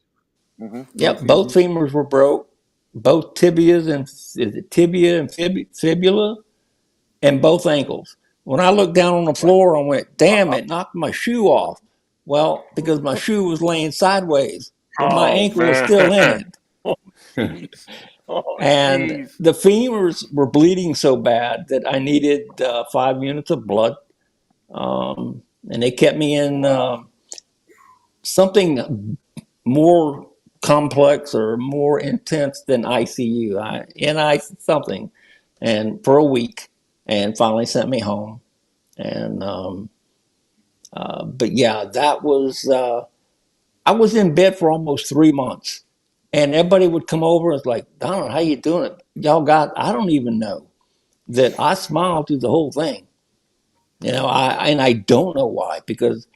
Speaker 1: Hmm.
Speaker 2: both
Speaker 3: Yep, both
Speaker 2: femurs.
Speaker 3: femurs were broke. both tibias and is it tibia and fibula and both ankles. When I looked down on the floor, I went, "Damn! It knocked my shoe off." Well, because my shoe was laying sideways, but my
Speaker 1: Oh
Speaker 3: ankle was still in
Speaker 1: man.
Speaker 3: it.
Speaker 1: Oh jeez. Oh
Speaker 3: And
Speaker 1: jeez.
Speaker 3: the femurs were bleeding so bad that I needed 5 units of blood. And they kept me in something more complex or more intense than ICU, NI something, and for a week, and finally sent me home. And but yeah, that was I was in bed for almost 3 months, and everybody would come over and was like, "Donald, how you doing it? Y'all got?" I don't even know that I smiled through the whole thing. I don't know why, because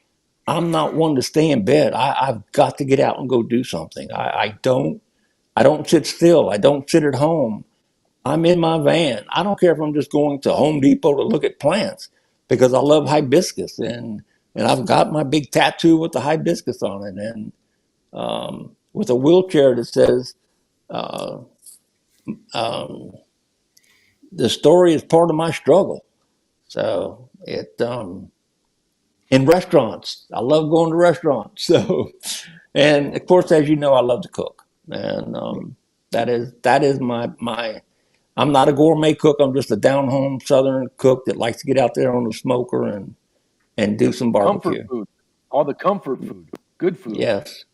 Speaker 3: I'm not one to stay in bed. I've got to get out and go do something. I don't sit still. I don't sit at home. I'm in my van. I don't care if I'm just going to Home Depot to look at plants because I love hibiscus, and I've got my big tattoo with the hibiscus on it, and with a wheelchair that says uh, um, the story is part of my struggle. So in restaurants, I love going to restaurants. So, and of course, as you know, I love to cook, and that is my. I'm not a gourmet cook. I'm just a down home Southern cook that likes to get out there on the smoker and do some
Speaker 1: Comfort
Speaker 3: barbecue.
Speaker 1: food. All the comfort food. Good food.
Speaker 3: Yes.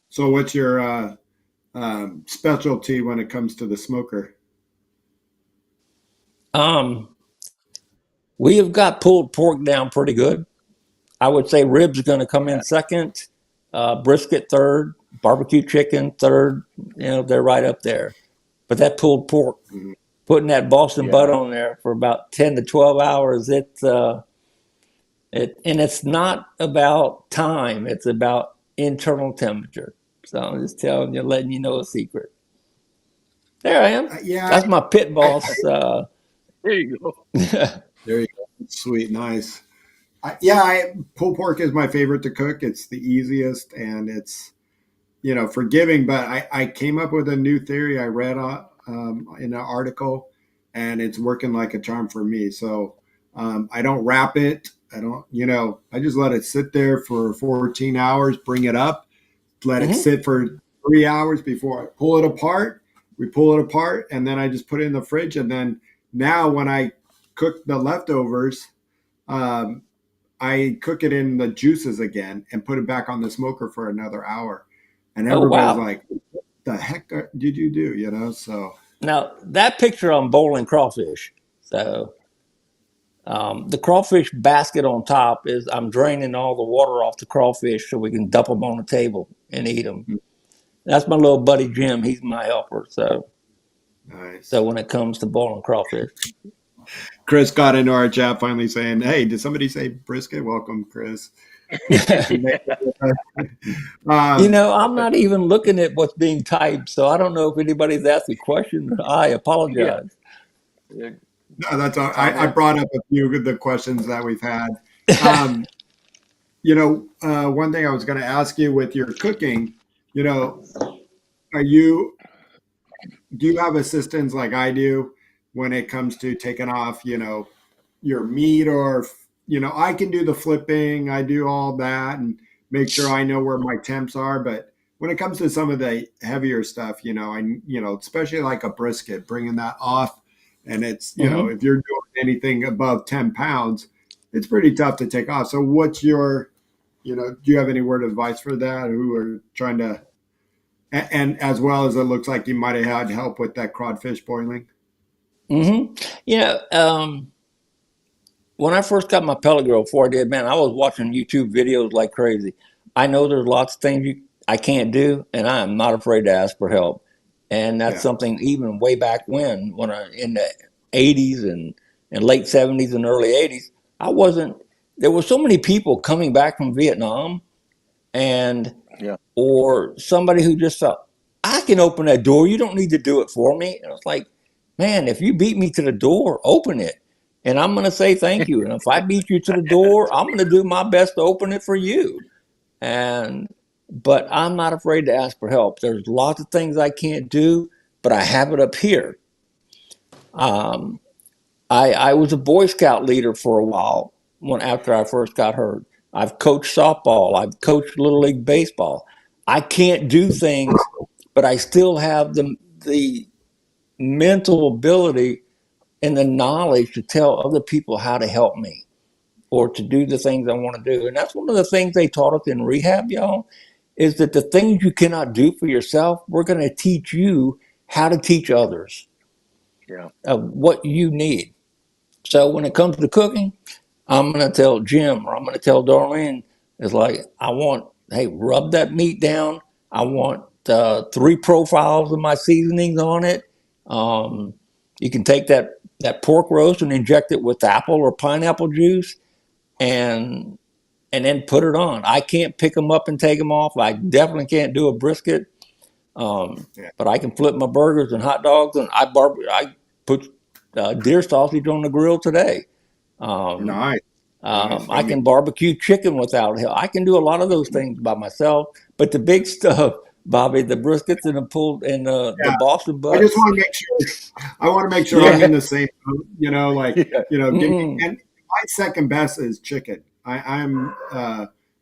Speaker 2: So, what's your specialty when it comes to the smoker?
Speaker 3: Um, we have got pulled pork down pretty good. I would say ribs are going to come in
Speaker 1: Yeah.
Speaker 3: second, brisket third, barbecue chicken third. They're right up there. But that pulled pork,
Speaker 2: Mhm.
Speaker 3: putting that Boston butt
Speaker 1: Yeah.
Speaker 3: on there for about 10 to 12 hours, and it's not about time. It's about internal temperature. So I'm just telling you, letting you know a secret. There I am.
Speaker 2: Yeah,
Speaker 3: That's my pit
Speaker 2: I
Speaker 3: boss.
Speaker 1: There you go.
Speaker 2: there you go. Sweet, nice. Pulled pork is my favorite to cook. It's the easiest and it's forgiving. But I came up with a new theory I read in an article, and it's working like a charm for me. So I don't wrap it. I don't, I just let it sit there for 14 hours. Bring it up, let it
Speaker 3: Mhm.
Speaker 2: sit for 3 hours before I pull it apart. We pull it apart, and then I just put it in the fridge. And then now when I cook the leftovers, um, I cook it in the juices again and put it back on the smoker for another hour. And
Speaker 3: Oh,
Speaker 2: everybody's
Speaker 3: wow.
Speaker 2: like, "What the heck did you do?" So
Speaker 3: Now, that picture on bowling crawfish. So the crawfish basket on top is I'm draining all the water off the crawfish so we can dump them on the table and eat them. That's my little buddy Jim. He's my helper. So
Speaker 2: nice.
Speaker 3: when it comes to boiling crawfish,
Speaker 2: Chris got into our chat finally saying, "Hey, did somebody say brisket?" Welcome, Chris. um,
Speaker 3: I'm not even looking at what's being typed, so I don't know if anybody's asked a question. I
Speaker 1: Yeah.
Speaker 3: apologize.
Speaker 1: Yeah.
Speaker 2: no, that's all. I
Speaker 1: Comments.
Speaker 2: brought up a few of the questions that we've had. Um, one thing I was going to ask you with your cooking, you know, are you do you have assistants like I do when it comes to taking off, your meat, or I can do the flipping, I do all that and make sure I know where my temps are, but when it comes to some of the heavier stuff, especially like a brisket, bringing that off, and it's,
Speaker 3: Hmm.
Speaker 2: if you're doing anything above 10 pounds, it's pretty tough to take off. So what's your, do you have any word of advice for that, who are trying to, and as well as it looks like you might have had help with that codfish boiling?
Speaker 3: hmm You know, um, when I first got my pellet grill, before I did, man, I was watching YouTube videos like crazy. I know there's lots of things I can't do, and I am not afraid to ask for help. And that's
Speaker 2: Yeah.
Speaker 3: something even way back when I in the '80s and late '70s and early '80s, I wasn't. There were so many people coming back from Vietnam, and
Speaker 1: Yeah.
Speaker 3: or somebody who just thought, I can open that door. You don't need to do it for me. And I was like, man, if you beat me to the door, open it. And I'm going to say thank you. And if I beat you to the door, I'm going to do my best to open it for you. And but I'm not afraid to ask for help. There's lots of things I can't do, but I have it up here. Um, I was a Boy Scout leader for a while after I first got hurt. I've coached softball. I've coached Little League baseball. I can't do things, but I still have the mental ability and the knowledge to tell other people how to help me or to do the things I want to do. And that's one of the things they taught us in rehab, y'all, is that the things you cannot do for yourself, we're going to teach you how to teach others
Speaker 1: Yeah.
Speaker 3: of what you need. So when it comes to cooking, I'm going to tell Jim or I'm going to tell Darlene, it's like, hey, rub that meat down. I want 3 profiles of my seasonings on it. Um, you can take that pork roast and inject it with apple or pineapple juice and then put it on. I can't pick them up and take them off. I definitely can't do a brisket.
Speaker 2: Yeah.
Speaker 3: But I can flip my burgers and hot dogs, and I put deer sausage on the grill today. Um,
Speaker 2: Nice. Nice.
Speaker 3: I can barbecue chicken without help. I can do a lot of those things by myself. But the big stuff, Bobby, the briskets and the pulled and the
Speaker 2: Yeah.
Speaker 3: Boston
Speaker 2: I just
Speaker 3: butts.
Speaker 2: want to make sure. I want to make sure I'm
Speaker 3: Yeah.
Speaker 2: in the same boat.
Speaker 1: Yeah.
Speaker 2: Give me, and my second best is chicken. I'm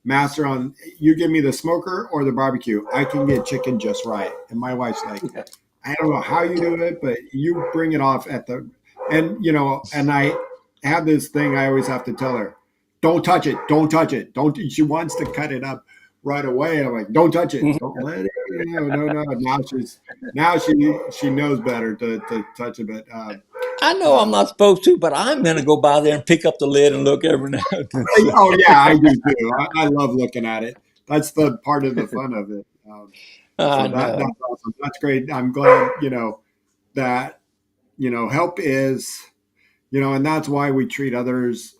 Speaker 2: master on. You give me the smoker or the barbecue. I can get chicken just right. And my wife's like, I don't know how you do it, but you bring it off at the. And I have this thing I always have to tell her, don't touch it, don't touch it, don't. She wants to cut it up right away. And I'm like, don't touch it, don't let it. No. Now she knows better to touch it, but
Speaker 3: I know I'm not supposed to, but I'm going to go by there and pick up the lid and look every now and then.
Speaker 2: oh yeah, I do too. I love looking at it. That's the part of the fun of it.
Speaker 3: I
Speaker 2: So that's
Speaker 3: know.
Speaker 2: awesome. That's great. I'm glad that help is and that's why we treat others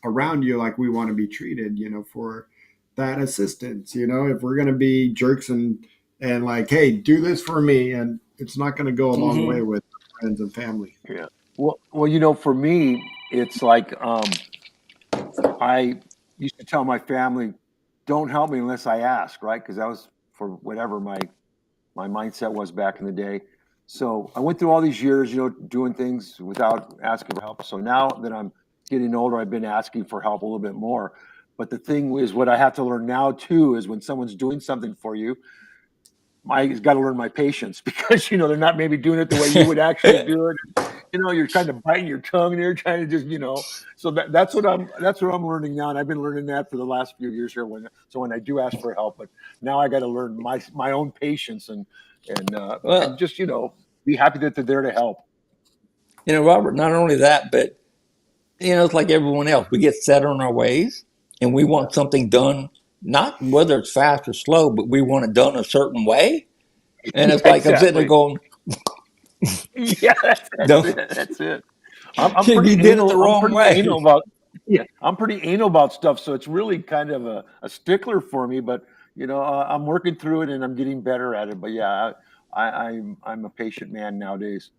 Speaker 2: around you like we want to be treated. For that assistance. If we're gonna be jerks and like, hey, do this for me, and it's not going to go a long way with friends and family.
Speaker 1: Yeah. Well, for me, it's like I used to tell my family, "Don't help me unless I ask," right? Because that was for whatever my mindset was back in the day. So I went through all these years, doing things without asking for help. So now that I'm getting older, I've been asking for help a little bit more. But the thing is, what I have to learn now too is when someone's doing something for you, I got to learn my patience because they're not maybe doing it the way you would actually do it. You're kind of biting your tongue and you're trying to just. So that's what I'm learning now, and I've been learning that for the last few years here. When I do ask for help, but now I got to learn my own patience and
Speaker 3: Well,
Speaker 1: just be happy that they're there to help.
Speaker 3: Robert, not only that, but it's like everyone else. We get set on our ways, and we want something done. Not whether it's fast or slow, but we want it done a certain way. And
Speaker 1: Yeah,
Speaker 3: it's like I'm sitting there
Speaker 1: exactly.
Speaker 3: going,
Speaker 1: Yeah, that's
Speaker 3: "No,
Speaker 1: it. That's it. I'm
Speaker 3: you
Speaker 1: pretty
Speaker 3: did it the
Speaker 1: anal. I'm
Speaker 3: wrong
Speaker 1: pretty
Speaker 3: way."
Speaker 1: anal about. Yeah, I'm pretty anal about stuff. So it's really kind of a stickler for me. But I'm working through it and I'm getting better at it. But yeah, I'm a patient man nowadays.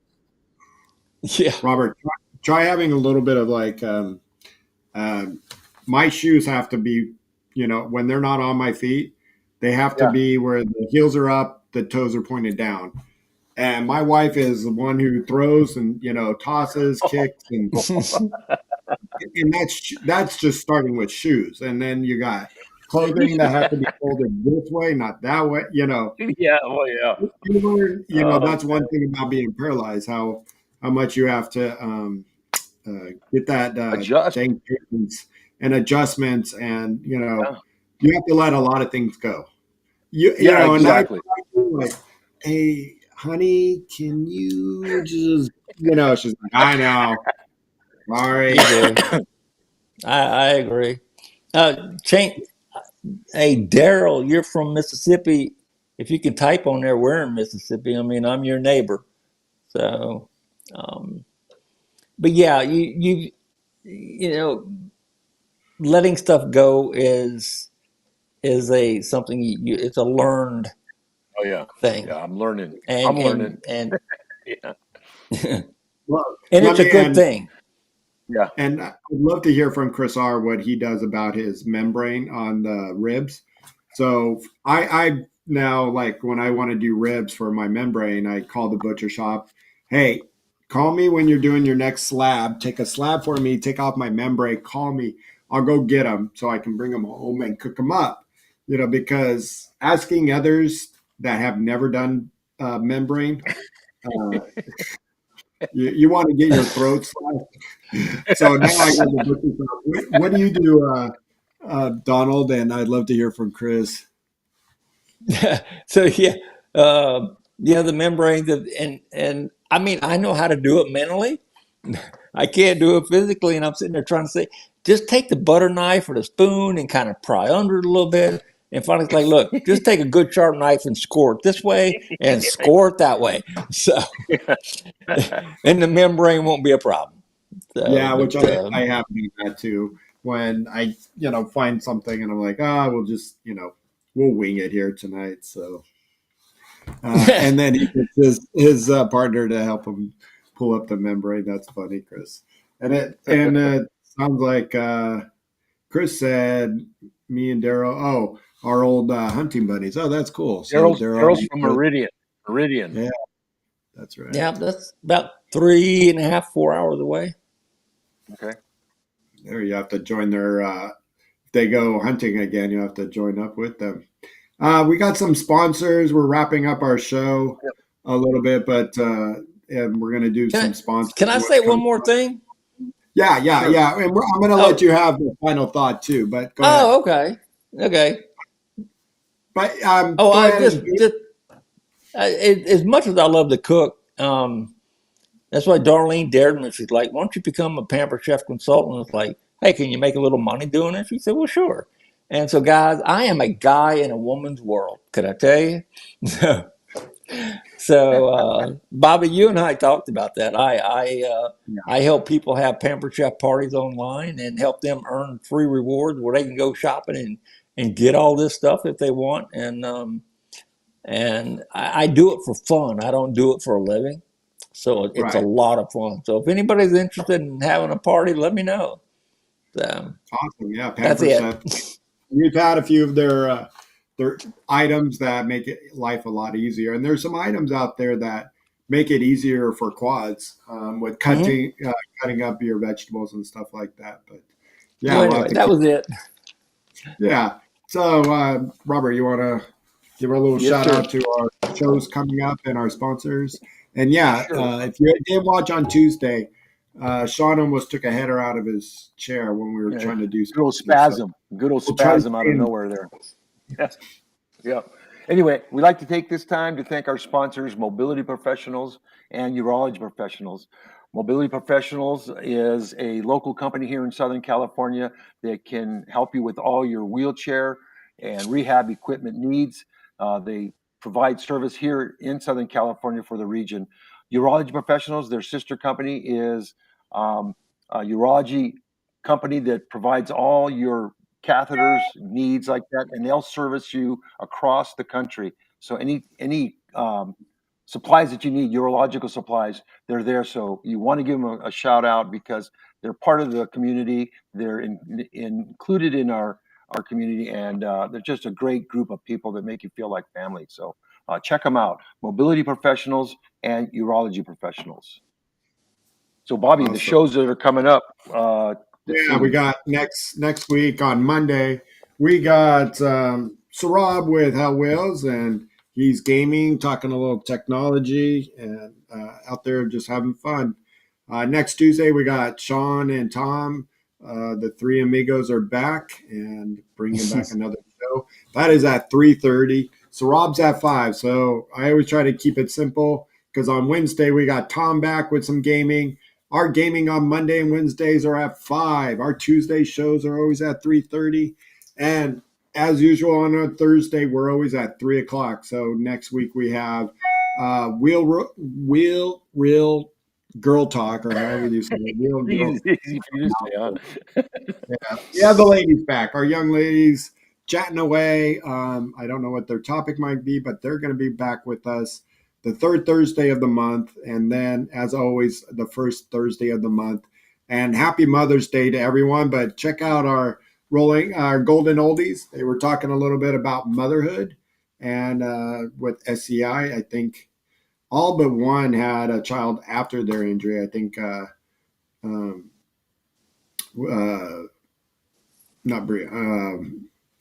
Speaker 3: Yeah.
Speaker 2: Robert, try having a little bit of like my shoes have to be, when they're not on my feet, they have to
Speaker 1: Yeah.
Speaker 2: be where the heels are up, the toes are pointed down. And my wife is the one who throws and tosses, kicks, and that's just starting with shoes, and then you got clothing that has to be folded this way, not that way.
Speaker 1: Yeah. Oh yeah. Oh
Speaker 2: That's one thing about being paralyzed, how much you have to get that
Speaker 1: adjust.
Speaker 2: dang patience and adjustments, and
Speaker 1: Yeah.
Speaker 2: you have to let a lot of things go.
Speaker 1: Yeah.
Speaker 2: And I
Speaker 1: Exactly.
Speaker 2: like, hey, honey, can you just, she's like, I know, sorry.
Speaker 3: You do. I agree. Change. Hey, Daryl, you're from Mississippi. If you can type on there, we're in Mississippi. I mean, I'm your neighbor. So, um, but yeah, letting stuff go is a something it's a learned
Speaker 1: Oh yeah.
Speaker 3: thing,
Speaker 1: Yeah. I'm learning.
Speaker 3: and
Speaker 1: I'm learning.
Speaker 3: and and
Speaker 1: Yeah.
Speaker 3: and
Speaker 2: Well, let
Speaker 3: it's a
Speaker 2: me
Speaker 3: good thing.
Speaker 1: Yeah.
Speaker 2: and I'd love to hear from Chris R. what he does about his membrane on the ribs. So I now, like, when I want to do ribs for my membrane, I call the butcher shop. Hey, call me when you're doing your next slab. Take a slab for me. Take off my membrane. Call me. I'll go get them so I can bring them home and cook them up. Because asking others that have never done membrane, uh, you want to get your throat slashed. So now I got the butcher shop. What do you do, Donald? And I'd love to hear from Chris.
Speaker 3: So the membranes and I mean I know how to do it mentally. I can't do it physically, and I'm sitting there trying to say, just take the butter knife or the spoon and kind of pry under it a little bit. And finally, it's like, look, just take a good sharp knife and score it this way and score it that way. So, and the membrane won't be a problem. So,
Speaker 2: Yeah, which
Speaker 3: but
Speaker 2: I have done that too. When I, find something and I'm like, we'll just, we'll wing it here tonight. So, and then he gets his partner to help him pull up the membrane. That's funny, Chris. And it sounds like Chris said me and Daryl. Oh, our old hunting buddies. Oh, that's cool. So
Speaker 1: Daryl's from Meridian.
Speaker 2: Yeah, that's right.
Speaker 3: yeah, that's about 3.5, 4 hours away.
Speaker 1: Okay.
Speaker 2: There, you have to join their. If they go hunting again, you have to join up with them. We got some sponsors. We're wrapping up our show a little bit, but and we're going to do some sponsors.
Speaker 3: Can I say one more thing?
Speaker 2: Yeah.
Speaker 1: Sure.
Speaker 2: Yeah. And I'm going to let you have the final thought too, but go ahead.
Speaker 3: Oh, okay.
Speaker 2: But
Speaker 3: Oh,
Speaker 2: go
Speaker 3: I
Speaker 2: ahead.
Speaker 3: as much as I love to cook, that's why Darlene dared me. She's like, "Why don't you become a Pamper Chef consultant?" It's like, "Hey, can you make a little money doing it?" She said, "Well, sure." And so, guys, I am a guy in a woman's world. Could I tell you? So, Bobby, you and I talked about that. I help people have Pamper Chef parties online and help them earn free rewards where they can go shopping and get all this stuff if they want. And I do it for fun. I don't do it for a living. So it's a
Speaker 2: Right.
Speaker 3: lot of fun. So if anybody's interested in having a party, let me know. So
Speaker 2: Awesome. Yeah.
Speaker 3: that's
Speaker 2: Pamper
Speaker 3: it.
Speaker 2: Chef. We've had a few of their items that make life a lot easier, and there's some items out there that make it easier for quads with cutting up your vegetables and stuff like that. But yeah,
Speaker 3: So
Speaker 2: we'll have
Speaker 3: anyway,
Speaker 2: to
Speaker 3: that
Speaker 2: keep.
Speaker 3: was it.
Speaker 2: Yeah. So Robert, you want to give a little
Speaker 1: Yes,
Speaker 2: shout
Speaker 1: sir.
Speaker 2: out to our shows coming up and our sponsors? And yeah,
Speaker 1: Sure.
Speaker 2: if you did watch on Tuesday, Shawn almost took a header out of his chair when we were trying to do
Speaker 1: Good old
Speaker 2: something. So
Speaker 1: spasm. Good old
Speaker 2: we'll try to
Speaker 1: spasm out
Speaker 2: stay
Speaker 1: of nowhere there. Yeah. Anyway, we'd like to take this time to thank our sponsors, Mobility Professionals and Urology Professionals. Mobility Professionals is a local company here in Southern California that can help you with all your wheelchair and rehab equipment needs. They provide service here in Southern California for the region. Urology Professionals, their sister company is a urology company that provides all your catheters, needs like that, and they'll service you across the country. So any supplies that you need, urological supplies, they're there. So you want to give them a shout out because they're part of the community. They're included in our community, and they're just a great group of people that make you feel like family. So check them out: Mobility Professionals and Urology Professionals. So Bobby, the
Speaker 2: awesome.
Speaker 1: shows that are coming up.
Speaker 2: Yeah, we got next week on Monday. We got Sarab with How Whales, and he's gaming, talking a little technology, and out there just having fun. Next Tuesday, we got Shawn and Tom. The three amigos are back and bringing back another show. That is at 3:30. Sarab's at 5. So I always try to keep it simple because on Wednesday we got Tom back with some gaming. Our gaming on Monday and Wednesdays are at 5. Our Tuesday shows are always at 3:30. And as usual on a Thursday, we're always at 3 o'clock. So next week we have real girl talk, or however you say it. Real girl.
Speaker 1: Easy for you to say, huh?
Speaker 2: Yeah. We have the ladies back. Our young ladies chatting away. I don't know what their topic might be, but they're going to be back with us the third Thursday of the month. And then, as always, the first Thursday of the month. And happy Mother's Day to everyone. But check out our Rolling Golden Oldies. They were talking a little bit about motherhood and with SCI. I think all but one had a child after their injury. I think um, not Bria.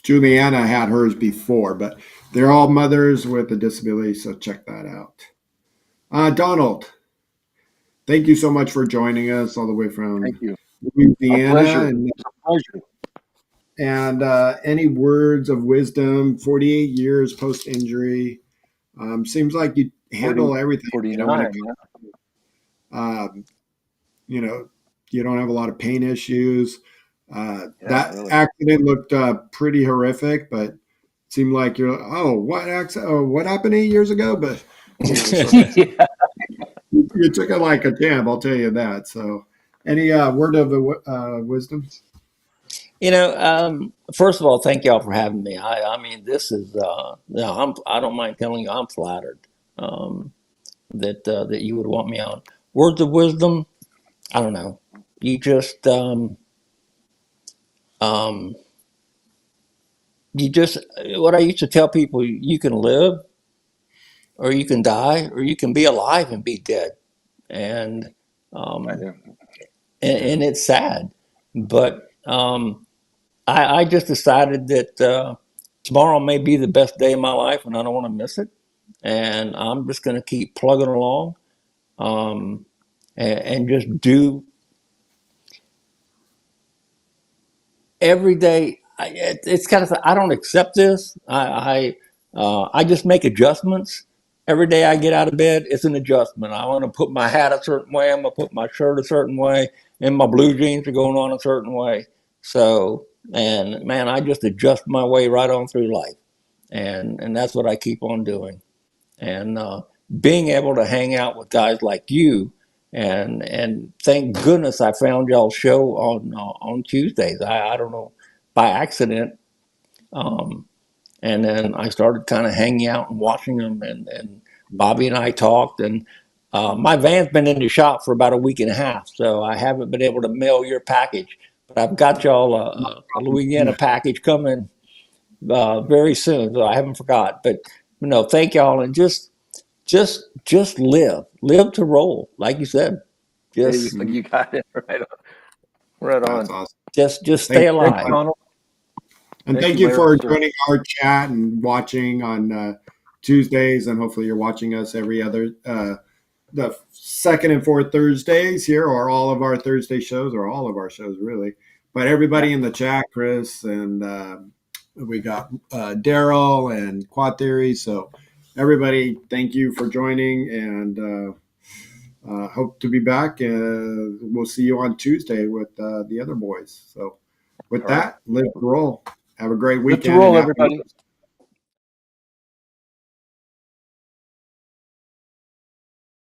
Speaker 2: Juliana had hers before, but they're all mothers with a disability, so check that out. Donald, thank you so much for joining us all the way from
Speaker 1: Thank you.
Speaker 2: Louisiana.
Speaker 1: A pleasure.
Speaker 2: And,
Speaker 1: It's a pleasure.
Speaker 2: and any words of wisdom, 48 years post-injury. Seems like you handle everything.
Speaker 1: 49,
Speaker 2: You know, you don't have a lot of pain issues. That
Speaker 1: really.
Speaker 2: accident looked pretty horrific, but it seemed like you're, what accident? Oh, what happened 8 years ago? But
Speaker 1: Yeah.
Speaker 2: you took it like a champ, I'll tell you that. So, any word of wisdom?
Speaker 3: First of all, thank y'all for having me. I mean, this is, I don't mind telling you, I'm flattered that you would want me on. Words of wisdom, I don't know. You just, what I used to tell people, you can live or you can die or you can be alive and be dead. And,
Speaker 1: I
Speaker 3: um,
Speaker 1: do.
Speaker 3: and it's sad, but, I just decided that tomorrow may be the best day of my life, and I don't want to miss it. And I'm just going to keep plugging along, um, and just do every day. It's kind of, I don't accept this. I just make adjustments. Every day I get out of bed, it's an adjustment. I want to put my hat a certain way. I'm going to put my shirt a certain way, and my blue jeans are going on a certain way. So, and man, I just adjust my way right on through life, and that's what I keep on doing. And being able to hang out with guys like you, and thank goodness I found y'all's show on Tuesdays. I don't know, by accident, um, and then I started kind of hanging out and watching them, and Bobby and I talked, and my van's been in the shop for about a week and a half, so I haven't been able to mail your package, but I've got y'all a Louisiana package coming very soon, so I haven't forgot. But thank y'all, and just live to roll, like you said.
Speaker 1: Hey,
Speaker 3: Just
Speaker 1: you got it right on. Right
Speaker 2: That's
Speaker 1: on.
Speaker 2: awesome.
Speaker 3: just stay
Speaker 2: Thanks,
Speaker 1: Thanks,
Speaker 3: alive.
Speaker 1: Donald.
Speaker 2: and
Speaker 1: Thank
Speaker 2: thank
Speaker 1: you,
Speaker 2: you
Speaker 1: Larry,
Speaker 2: for
Speaker 1: sir.
Speaker 2: joining our chat and watching on Tuesdays, and hopefully you're watching us every other the second and fourth Thursdays here, or all of our Thursday shows, or all of our shows really. But everybody in the chat, Chris, and we got Daryl and Quad Theory. So everybody, thank you for joining, and hope to be back. We'll see you on Tuesday with the other boys. So with
Speaker 1: All right.
Speaker 2: that, live to roll. Have a great
Speaker 1: Live to
Speaker 2: weekend.
Speaker 1: roll,
Speaker 2: And happy
Speaker 1: everybody.